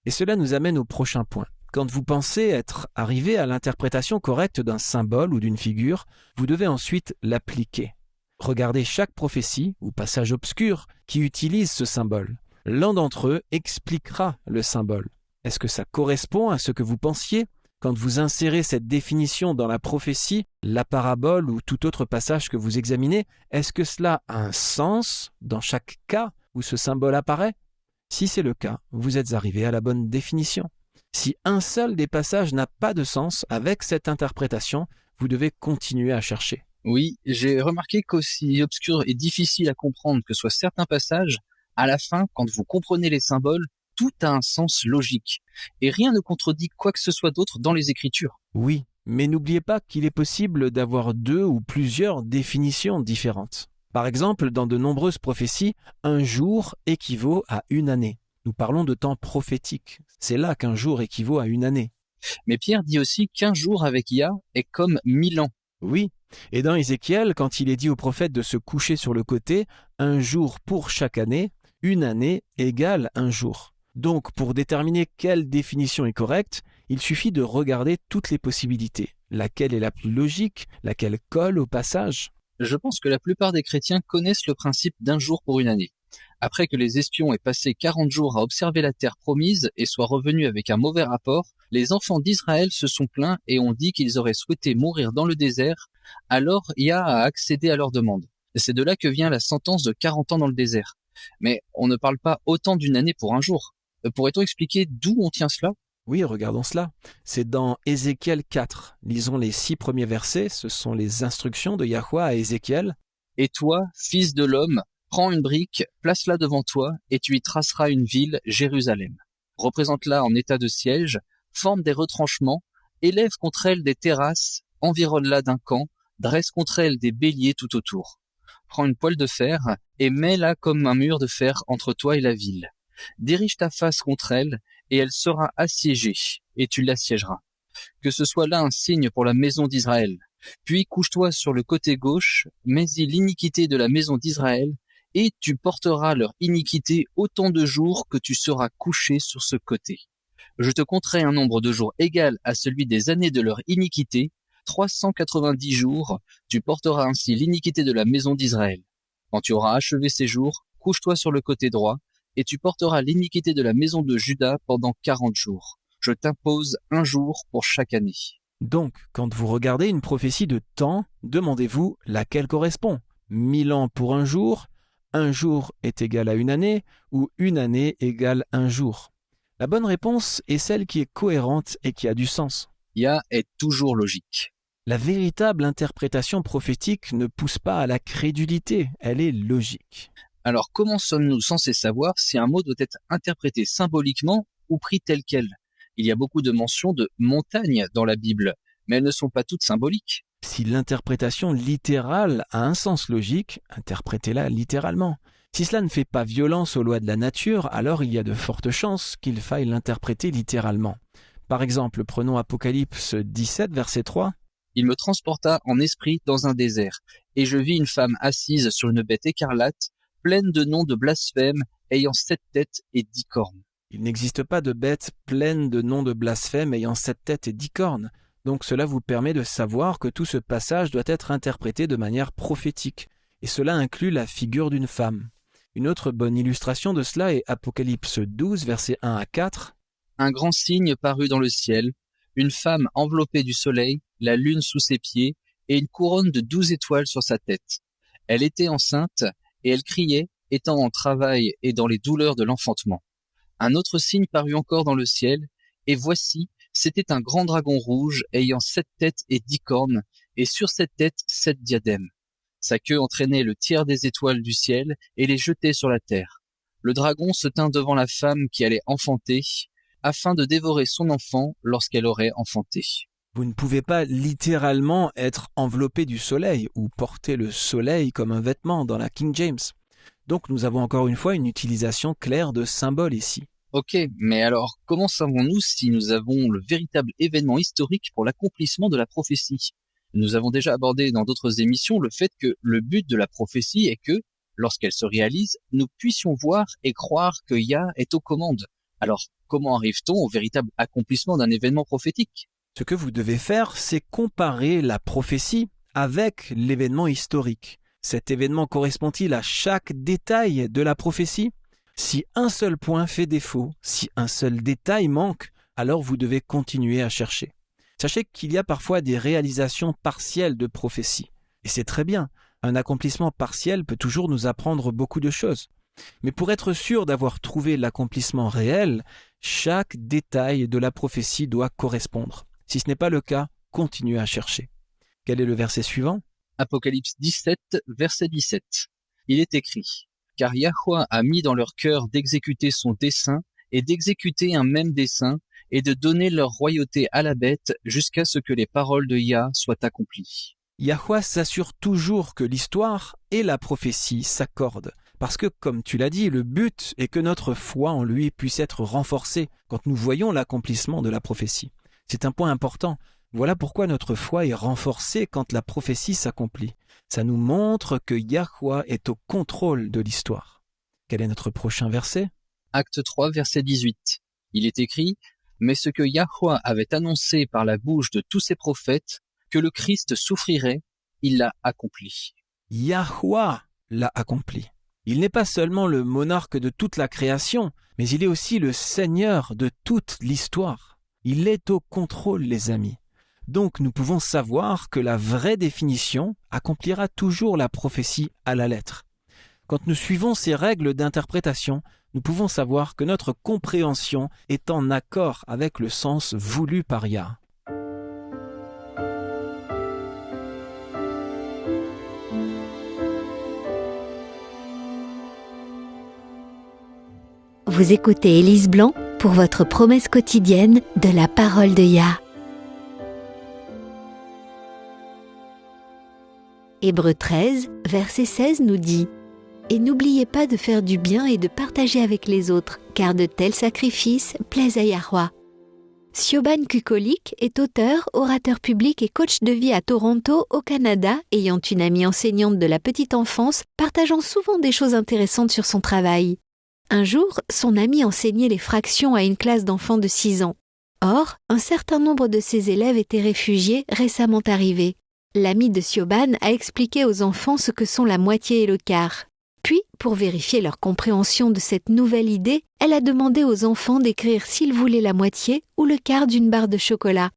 Et cela nous amène au prochain point. Quand vous pensez être arrivé à l'interprétation correcte d'un symbole ou d'une figure, vous devez ensuite l'appliquer. Regardez chaque prophétie ou passage obscur qui utilise ce symbole. L'un d'entre eux expliquera le symbole. Est-ce que ça correspond à ce que vous pensiez ? Quand vous insérez cette définition dans la prophétie, la parabole ou tout autre passage que vous examinez, est-ce que cela a un sens dans chaque cas où ce symbole apparaît ? Si c'est le cas, vous êtes arrivé à la bonne définition. Si un seul des passages n'a pas de sens avec cette interprétation, vous devez continuer à chercher. Oui, j'ai remarqué qu'aussi obscur et difficile à comprendre que soient certains passages, à la fin, quand vous comprenez les symboles, tout a un sens logique. Et rien ne contredit quoi que ce soit d'autre dans les Écritures. Oui, mais n'oubliez pas qu'il est possible d'avoir deux ou plusieurs définitions différentes. Par exemple, dans de nombreuses prophéties, un jour équivaut à une année. Nous parlons de temps prophétique. C'est là qu'un jour équivaut à une année. Mais Pierre dit aussi qu'un jour avec Yah est comme 1000 ans. Oui, et dans Ézéchiel, quand il est dit au prophète de se coucher sur le côté, un jour pour chaque année, une année égale un jour. Donc, pour déterminer quelle définition est correcte, il suffit de regarder toutes les possibilités. Laquelle est la plus logique, laquelle colle au passage. Je pense que la plupart des chrétiens connaissent le principe d'un jour pour une année. Après que les espions aient passé 40 jours à observer la terre promise et soient revenus avec un mauvais rapport, les enfants d'Israël se sont plaints et ont dit qu'ils auraient souhaité mourir dans le désert, alors Yah a accédé à leur demande. C'est de là que vient la sentence de 40 ans dans le désert. Mais on ne parle pas autant d'une année pour un jour. Pourrait-on expliquer d'où on tient cela ? Oui, regardons cela. C'est dans Ézéchiel 4. Lisons les 6 premiers versets. Ce sont les instructions de Yahweh à Ézéchiel. « Et toi, fils de l'homme, prends une brique, place-la devant toi, et tu y traceras une ville, Jérusalem. Représente-la en état de siège, forme des retranchements, élève contre elle des terrasses, environne-la d'un camp, dresse contre elle des béliers tout autour. Prends une poêle de fer et mets-la comme un mur de fer entre toi et la ville. Dirige ta face contre elle, et elle sera assiégée, et tu l'assiégeras. Que ce soit là un signe pour la maison d'Israël. Puis couche-toi sur le côté gauche, mets-y l'iniquité de la maison d'Israël, et tu porteras leur iniquité autant de jours que tu seras couché sur ce côté. Je te compterai un nombre de jours égal à celui des années de leur iniquité, 390 jours, tu porteras ainsi l'iniquité de la maison d'Israël. Quand tu auras achevé ces jours, couche-toi sur le côté droit, et tu porteras l'iniquité de la maison de Juda pendant 40 jours. Je t'impose un jour pour chaque année. Donc, quand vous regardez une prophétie de temps, demandez-vous laquelle correspond. 1000 ans pour un jour est égal à une année, ou une année égale un jour. La bonne réponse est celle qui est cohérente et qui a du sens. Ya est toujours logique. La véritable interprétation prophétique ne pousse pas à la crédulité, elle est logique. Alors comment sommes-nous censés savoir si un mot doit être interprété symboliquement ou pris tel quel ? Il y a beaucoup de mentions de montagnes dans la Bible, mais elles ne sont pas toutes symboliques. Si l'interprétation littérale a un sens logique, interprétez-la littéralement. Si cela ne fait pas violence aux lois de la nature, alors il y a de fortes chances qu'il faille l'interpréter littéralement. Par exemple, prenons Apocalypse 17, verset 3. Il me transporta en esprit dans un désert, et je vis une femme assise sur une bête écarlate, pleine de noms de blasphème, ayant 7 têtes et 10 cornes. Il n'existe pas de bête pleine de noms de blasphème ayant 7 têtes et 10 cornes. Donc cela vous permet de savoir que tout ce passage doit être interprété de manière prophétique. Et cela inclut la figure d'une femme. Une autre bonne illustration de cela est Apocalypse 12, versets 1 à 4. Un grand signe parut dans le ciel, une femme enveloppée du soleil, la lune sous ses pieds, et une couronne de 12 étoiles sur sa tête. Elle était enceinte, et elle criait, étant en travail et dans les douleurs de l'enfantement. Un autre signe parut encore dans le ciel, et voici, c'était un grand dragon rouge, ayant 7 têtes et 10 cornes, et sur cette tête 7 diadèmes. Sa queue entraînait le tiers des étoiles du ciel, et les jetait sur la terre. Le dragon se tint devant la femme qui allait enfanter, afin de dévorer son enfant lorsqu'elle aurait enfanté. Vous ne pouvez pas littéralement être enveloppé du soleil ou porter le soleil comme un vêtement dans la King James. Donc nous avons encore une fois une utilisation claire de symboles ici. Ok, mais alors comment savons-nous si nous avons le véritable événement historique pour l'accomplissement de la prophétie ? Nous avons déjà abordé dans d'autres émissions le fait que le but de la prophétie est que, lorsqu'elle se réalise, nous puissions voir et croire que Yah est aux commandes. Alors, comment arrive-t-on au véritable accomplissement d'un événement prophétique ? Ce que vous devez faire, c'est comparer la prophétie avec l'événement historique. Cet événement correspond-il à chaque détail de la prophétie ? Si un seul point fait défaut, si un seul détail manque, alors vous devez continuer à chercher. Sachez qu'il y a parfois des réalisations partielles de prophétie. Et c'est très bien. Un accomplissement partiel peut toujours nous apprendre beaucoup de choses. Mais pour être sûr d'avoir trouvé l'accomplissement réel, chaque détail de la prophétie doit correspondre. Si ce n'est pas le cas, continuez à chercher. Quel est le verset suivant ? Apocalypse 17, verset 17. Il est écrit « Car Yahweh a mis dans leur cœur d'exécuter son dessein et d'exécuter un même dessein et de donner leur royauté à la bête jusqu'à ce que les paroles de Yah soient accomplies. » Yahweh s'assure toujours que l'histoire et la prophétie s'accordent. Parce que, comme tu l'as dit, le but est que notre foi en lui puisse être renforcée quand nous voyons l'accomplissement de la prophétie. C'est un point important. Voilà pourquoi notre foi est renforcée quand la prophétie s'accomplit. Ça nous montre que Yahweh est au contrôle de l'histoire. Quel est notre prochain verset ? Acte 3, verset 18. Il est écrit « Mais ce que Yahweh avait annoncé par la bouche de tous ses prophètes, que le Christ souffrirait, il l'a accompli. » Yahweh l'a accompli. Il n'est pas seulement le monarque de toute la création, mais il est aussi le Seigneur de toute l'histoire. Il est au contrôle, les amis. Donc nous pouvons savoir que la vraie définition accomplira toujours la prophétie à la lettre. Quand nous suivons ces règles d'interprétation, nous pouvons savoir que notre compréhension est en accord avec le sens voulu par Yah. Vous écoutez Élise Blanc pour votre promesse quotidienne de la parole de Yah. Hébreux 13, verset 16 nous dit « Et n'oubliez pas de faire du bien et de partager avec les autres, car de tels sacrifices plaisent à Yahweh. » Siobhan Kukolik est auteur, orateur public et coach de vie à Toronto, au Canada, ayant une amie enseignante de la petite enfance, partageant souvent des choses intéressantes sur son travail. Un jour, son amie enseignait les fractions à une classe d'enfants de 6 ans. Or, un certain nombre de ses élèves étaient réfugiés récemment arrivés. L'amie de Siobhan a expliqué aux enfants ce que sont la moitié et le quart. Puis, pour vérifier leur compréhension de cette nouvelle idée, elle a demandé aux enfants d'écrire s'ils voulaient la moitié ou le quart d'une barre de chocolat.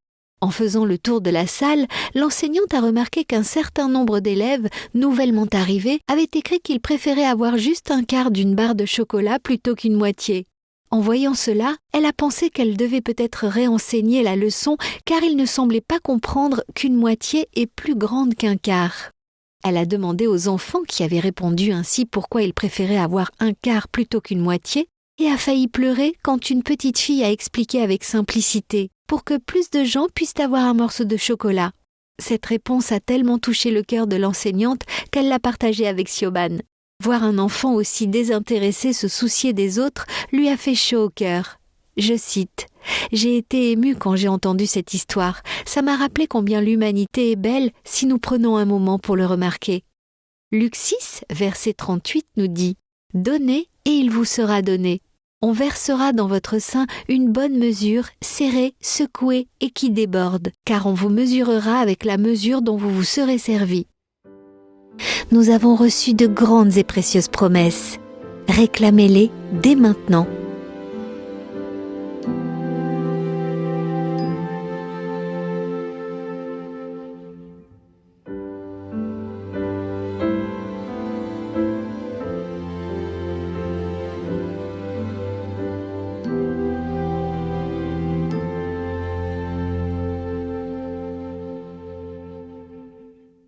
En faisant le tour de la salle, l'enseignante a remarqué qu'un certain nombre d'élèves, nouvellement arrivés, avaient écrit qu'ils préféraient avoir juste un quart d'une barre de chocolat plutôt qu'une moitié. En voyant cela, elle a pensé qu'elle devait peut-être réenseigner la leçon car il ne semblait pas comprendre qu'une moitié est plus grande qu'un quart. Elle a demandé aux enfants qui avaient répondu ainsi pourquoi ils préféraient avoir un quart plutôt qu'une moitié et a failli pleurer quand une petite fille a expliqué avec simplicité pour que plus de gens puissent avoir un morceau de chocolat. Cette réponse a tellement touché le cœur de l'enseignante qu'elle l'a partagée avec Siobhan. Voir un enfant aussi désintéressé se soucier des autres lui a fait chaud au cœur. Je cite « J'ai été émue quand j'ai entendu cette histoire. Ça m'a rappelé combien l'humanité est belle si nous prenons un moment pour le remarquer. » Luc 6, verset 38 nous dit « Donnez et il vous sera donné. On versera dans votre sein une bonne mesure, serrée, secouée et qui déborde, car on vous mesurera avec la mesure dont vous vous serez servi. » Nous avons reçu de grandes et précieuses promesses. Réclamez-les dès maintenant.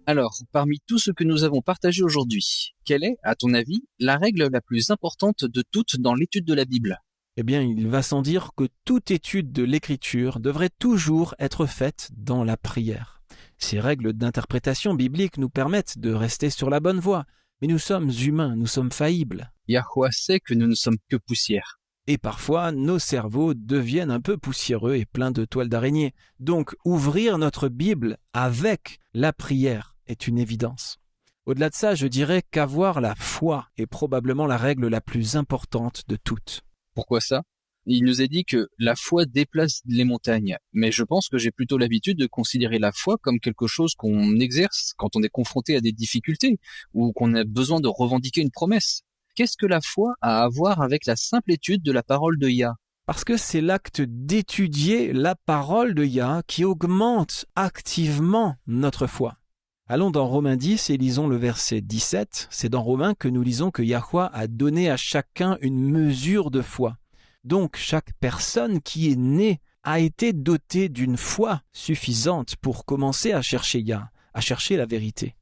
Alors, parmi tout ce que nous avons partagé aujourd'hui, quelle est, à ton avis, la règle la plus importante de toutes dans l'étude de la Bible ? Eh bien, il va sans dire que toute étude de l'Écriture devrait toujours être faite dans la prière. Ces règles d'interprétation biblique nous permettent de rester sur la bonne voie, mais nous sommes humains, nous sommes faillibles. Yahweh sait que nous ne sommes que poussière. Et parfois, nos cerveaux deviennent un peu poussiéreux et pleins de toiles d'araignée. Donc, ouvrir notre Bible avec la prière est une évidence. Au-delà de ça, je dirais qu'avoir la foi est probablement la règle la plus importante de toutes. Pourquoi ça ? Il nous est dit que la foi déplace les montagnes, mais je pense que j'ai plutôt l'habitude de considérer la foi comme quelque chose qu'on exerce quand on est confronté à des difficultés ou qu'on a besoin de revendiquer une promesse. Qu'est-ce que la foi a à voir avec la simple étude de la parole de Yah ? Parce que c'est l'acte d'étudier la parole de Yah qui augmente activement notre foi. Allons dans Romains 10 et lisons le verset 17. C'est dans Romains que nous lisons que Yahweh a donné à chacun une mesure de foi. Donc chaque personne qui est née a été dotée d'une foi suffisante pour commencer à chercher Yah, à chercher la vérité.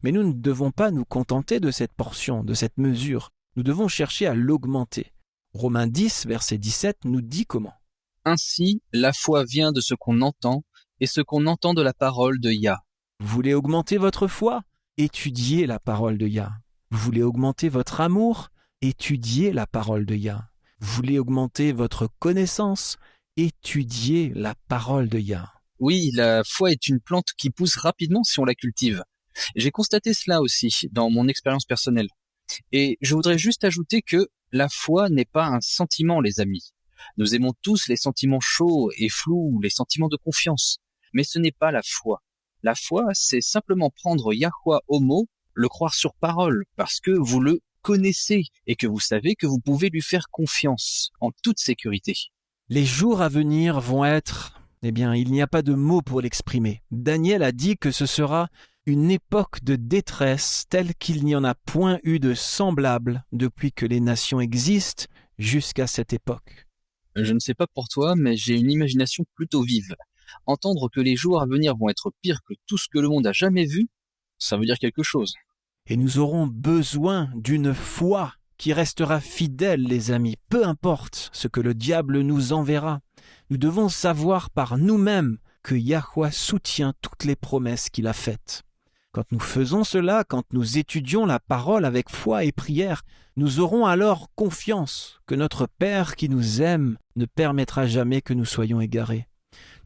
Mais nous ne devons pas nous contenter de cette portion, de cette mesure. Nous devons chercher à l'augmenter. Romains 10, verset 17 nous dit comment ? Ainsi, la foi vient de ce qu'on entend et ce qu'on entend de la parole de Yah. Vous voulez augmenter votre foi ? Étudiez la parole de Yah. Vous voulez augmenter votre amour ? Étudiez la parole de Yah. Vous voulez augmenter votre connaissance ? Étudiez la parole de Yah. Oui, la foi est une plante qui pousse rapidement si on la cultive. J'ai constaté cela aussi dans mon expérience personnelle. Et je voudrais juste ajouter que la foi n'est pas un sentiment, les amis. Nous aimons tous les sentiments chauds et flous, les sentiments de confiance. Mais ce n'est pas la foi. La foi, c'est simplement prendre Yahweh au mot, le croire sur parole, parce que vous le connaissez et que vous savez que vous pouvez lui faire confiance en toute sécurité. Les jours à venir vont être... il n'y a pas de mots pour l'exprimer. Daniel a dit que ce sera une époque de détresse telle qu'il n'y en a point eu de semblable depuis que les nations existent jusqu'à cette époque. Je ne sais pas pour toi, mais j'ai une imagination plutôt vive. Entendre que les jours à venir vont être pires que tout ce que le monde a jamais vu, ça veut dire quelque chose. Et nous aurons besoin d'une foi qui restera fidèle, les amis, peu importe ce que le diable nous enverra. Nous devons savoir par nous-mêmes que Yahweh soutient toutes les promesses qu'il a faites. Quand nous faisons cela, quand nous étudions la parole avec foi et prière, nous aurons alors confiance que notre Père qui nous aime ne permettra jamais que nous soyons égarés.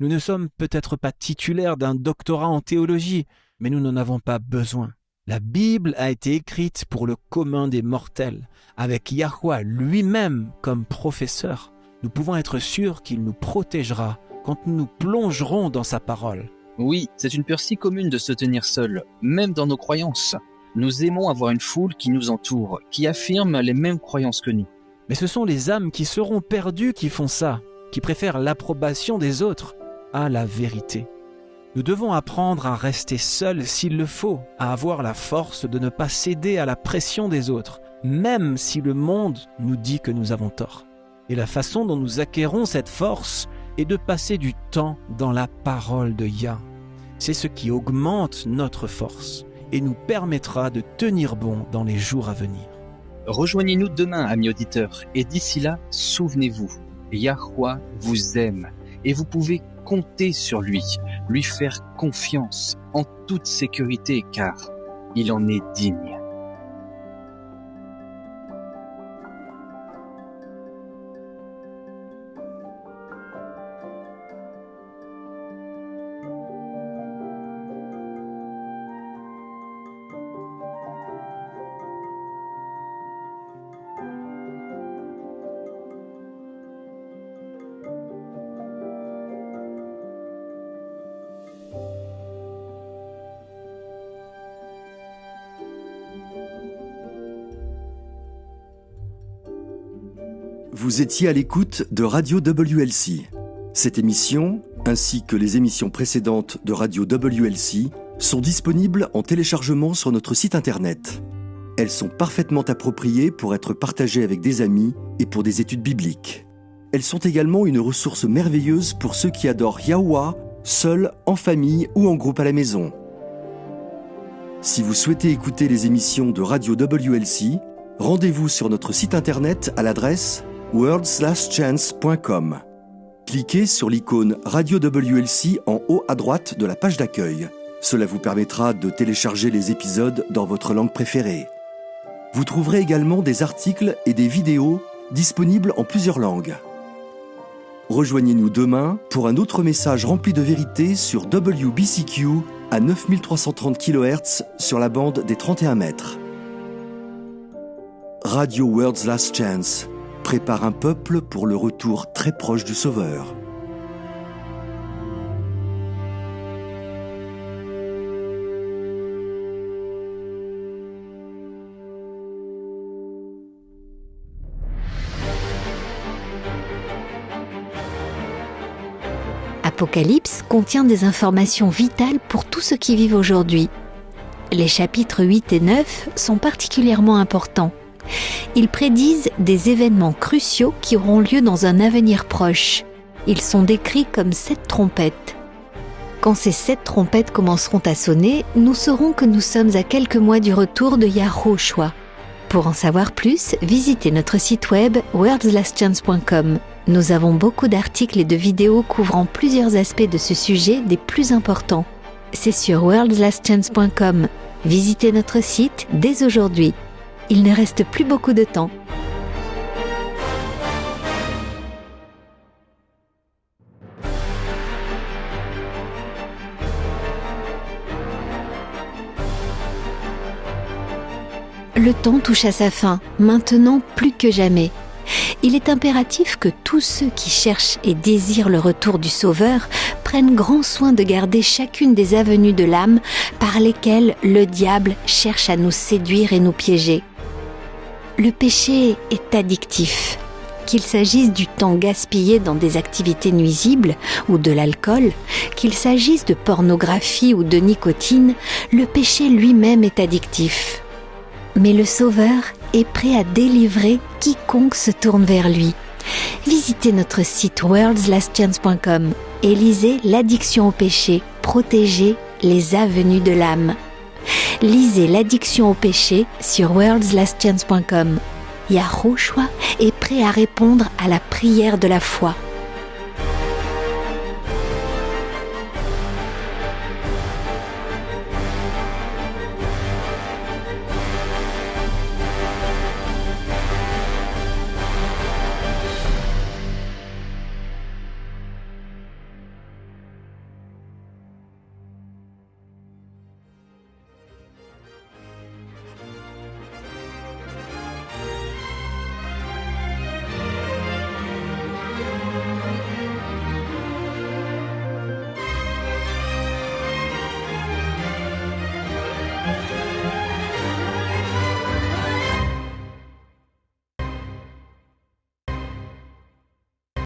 Nous ne sommes peut-être pas titulaires d'un doctorat en théologie, mais nous n'en avons pas besoin. La Bible a été écrite pour le commun des mortels, avec Yahweh lui-même comme professeur. Nous pouvons être sûrs qu'il nous protégera quand nous nous plongerons dans sa parole. Oui, c'est une peur si commune de se tenir seul, même dans nos croyances. Nous aimons avoir une foule qui nous entoure, qui affirme les mêmes croyances que nous. Mais ce sont les âmes qui seront perdues qui font ça, qui préfèrent l'approbation des autres à la vérité. Nous devons apprendre à rester seuls s'il le faut, à avoir la force de ne pas céder à la pression des autres, même si le monde nous dit que nous avons tort. Et la façon dont nous acquérons cette force est de passer du temps dans la parole de Yah. C'est ce qui augmente notre force et nous permettra de tenir bon dans les jours à venir. Rejoignez-nous demain, amis auditeurs, et d'ici là, souvenez-vous, Yahweh vous aime et vous pouvez compter sur lui faire confiance en toute sécurité car il en est digne. Vous étiez à l'écoute de Radio WLC. Cette émission, ainsi que les émissions précédentes de Radio WLC, sont disponibles en téléchargement sur notre site internet. Elles sont parfaitement appropriées pour être partagées avec des amis et pour des études bibliques. Elles sont également une ressource merveilleuse pour ceux qui adorent Yahweh, seuls, en famille ou en groupe à la maison. Si vous souhaitez écouter les émissions de Radio WLC, rendez-vous sur notre site internet à l'adresse worldslastchance.com. Cliquez sur l'icône Radio WLC en haut à droite de la page d'accueil. Cela vous permettra de télécharger les épisodes dans votre langue préférée. Vous trouverez également des articles et des vidéos disponibles en plusieurs langues. Rejoignez-nous demain pour un autre message rempli de vérité sur WBCQ à 9330 kHz sur la bande des 31 mètres. Radio World's Last Chance prépare un peuple pour le retour très proche du Sauveur. Apocalypse contient des informations vitales pour tous ceux qui vivent aujourd'hui. Les chapitres 8 et 9 sont particulièrement importants. Ils prédisent des événements cruciaux qui auront lieu dans un avenir proche. Ils sont décrits comme 7 trompettes. Quand ces 7 trompettes commenceront à sonner, nous saurons que nous sommes à quelques mois du retour de Yahushua. Pour en savoir plus, visitez notre site web worldslastchance.com. Nous avons beaucoup d'articles et de vidéos couvrant plusieurs aspects de ce sujet des plus importants. C'est sur worldslastchance.com. Visitez notre site dès aujourd'hui. Il ne reste plus beaucoup de temps. Le temps touche à sa fin, maintenant plus que jamais. Il est impératif que tous ceux qui cherchent et désirent le retour du Sauveur prennent grand soin de garder chacune des avenues de l'âme par lesquelles le diable cherche à nous séduire et nous piéger. Le péché est addictif. Qu'il s'agisse du temps gaspillé dans des activités nuisibles ou de l'alcool, qu'il s'agisse de pornographie ou de nicotine, le péché lui-même est addictif. Mais le Sauveur est prêt à délivrer quiconque se tourne vers lui. Visitez notre site worldslastchance.com et lisez l'addiction au péché, protéger les avenues de l'âme. Lisez l'addiction au péché sur worldslastchance.com. Yahushua est prêt à répondre à la prière de la foi.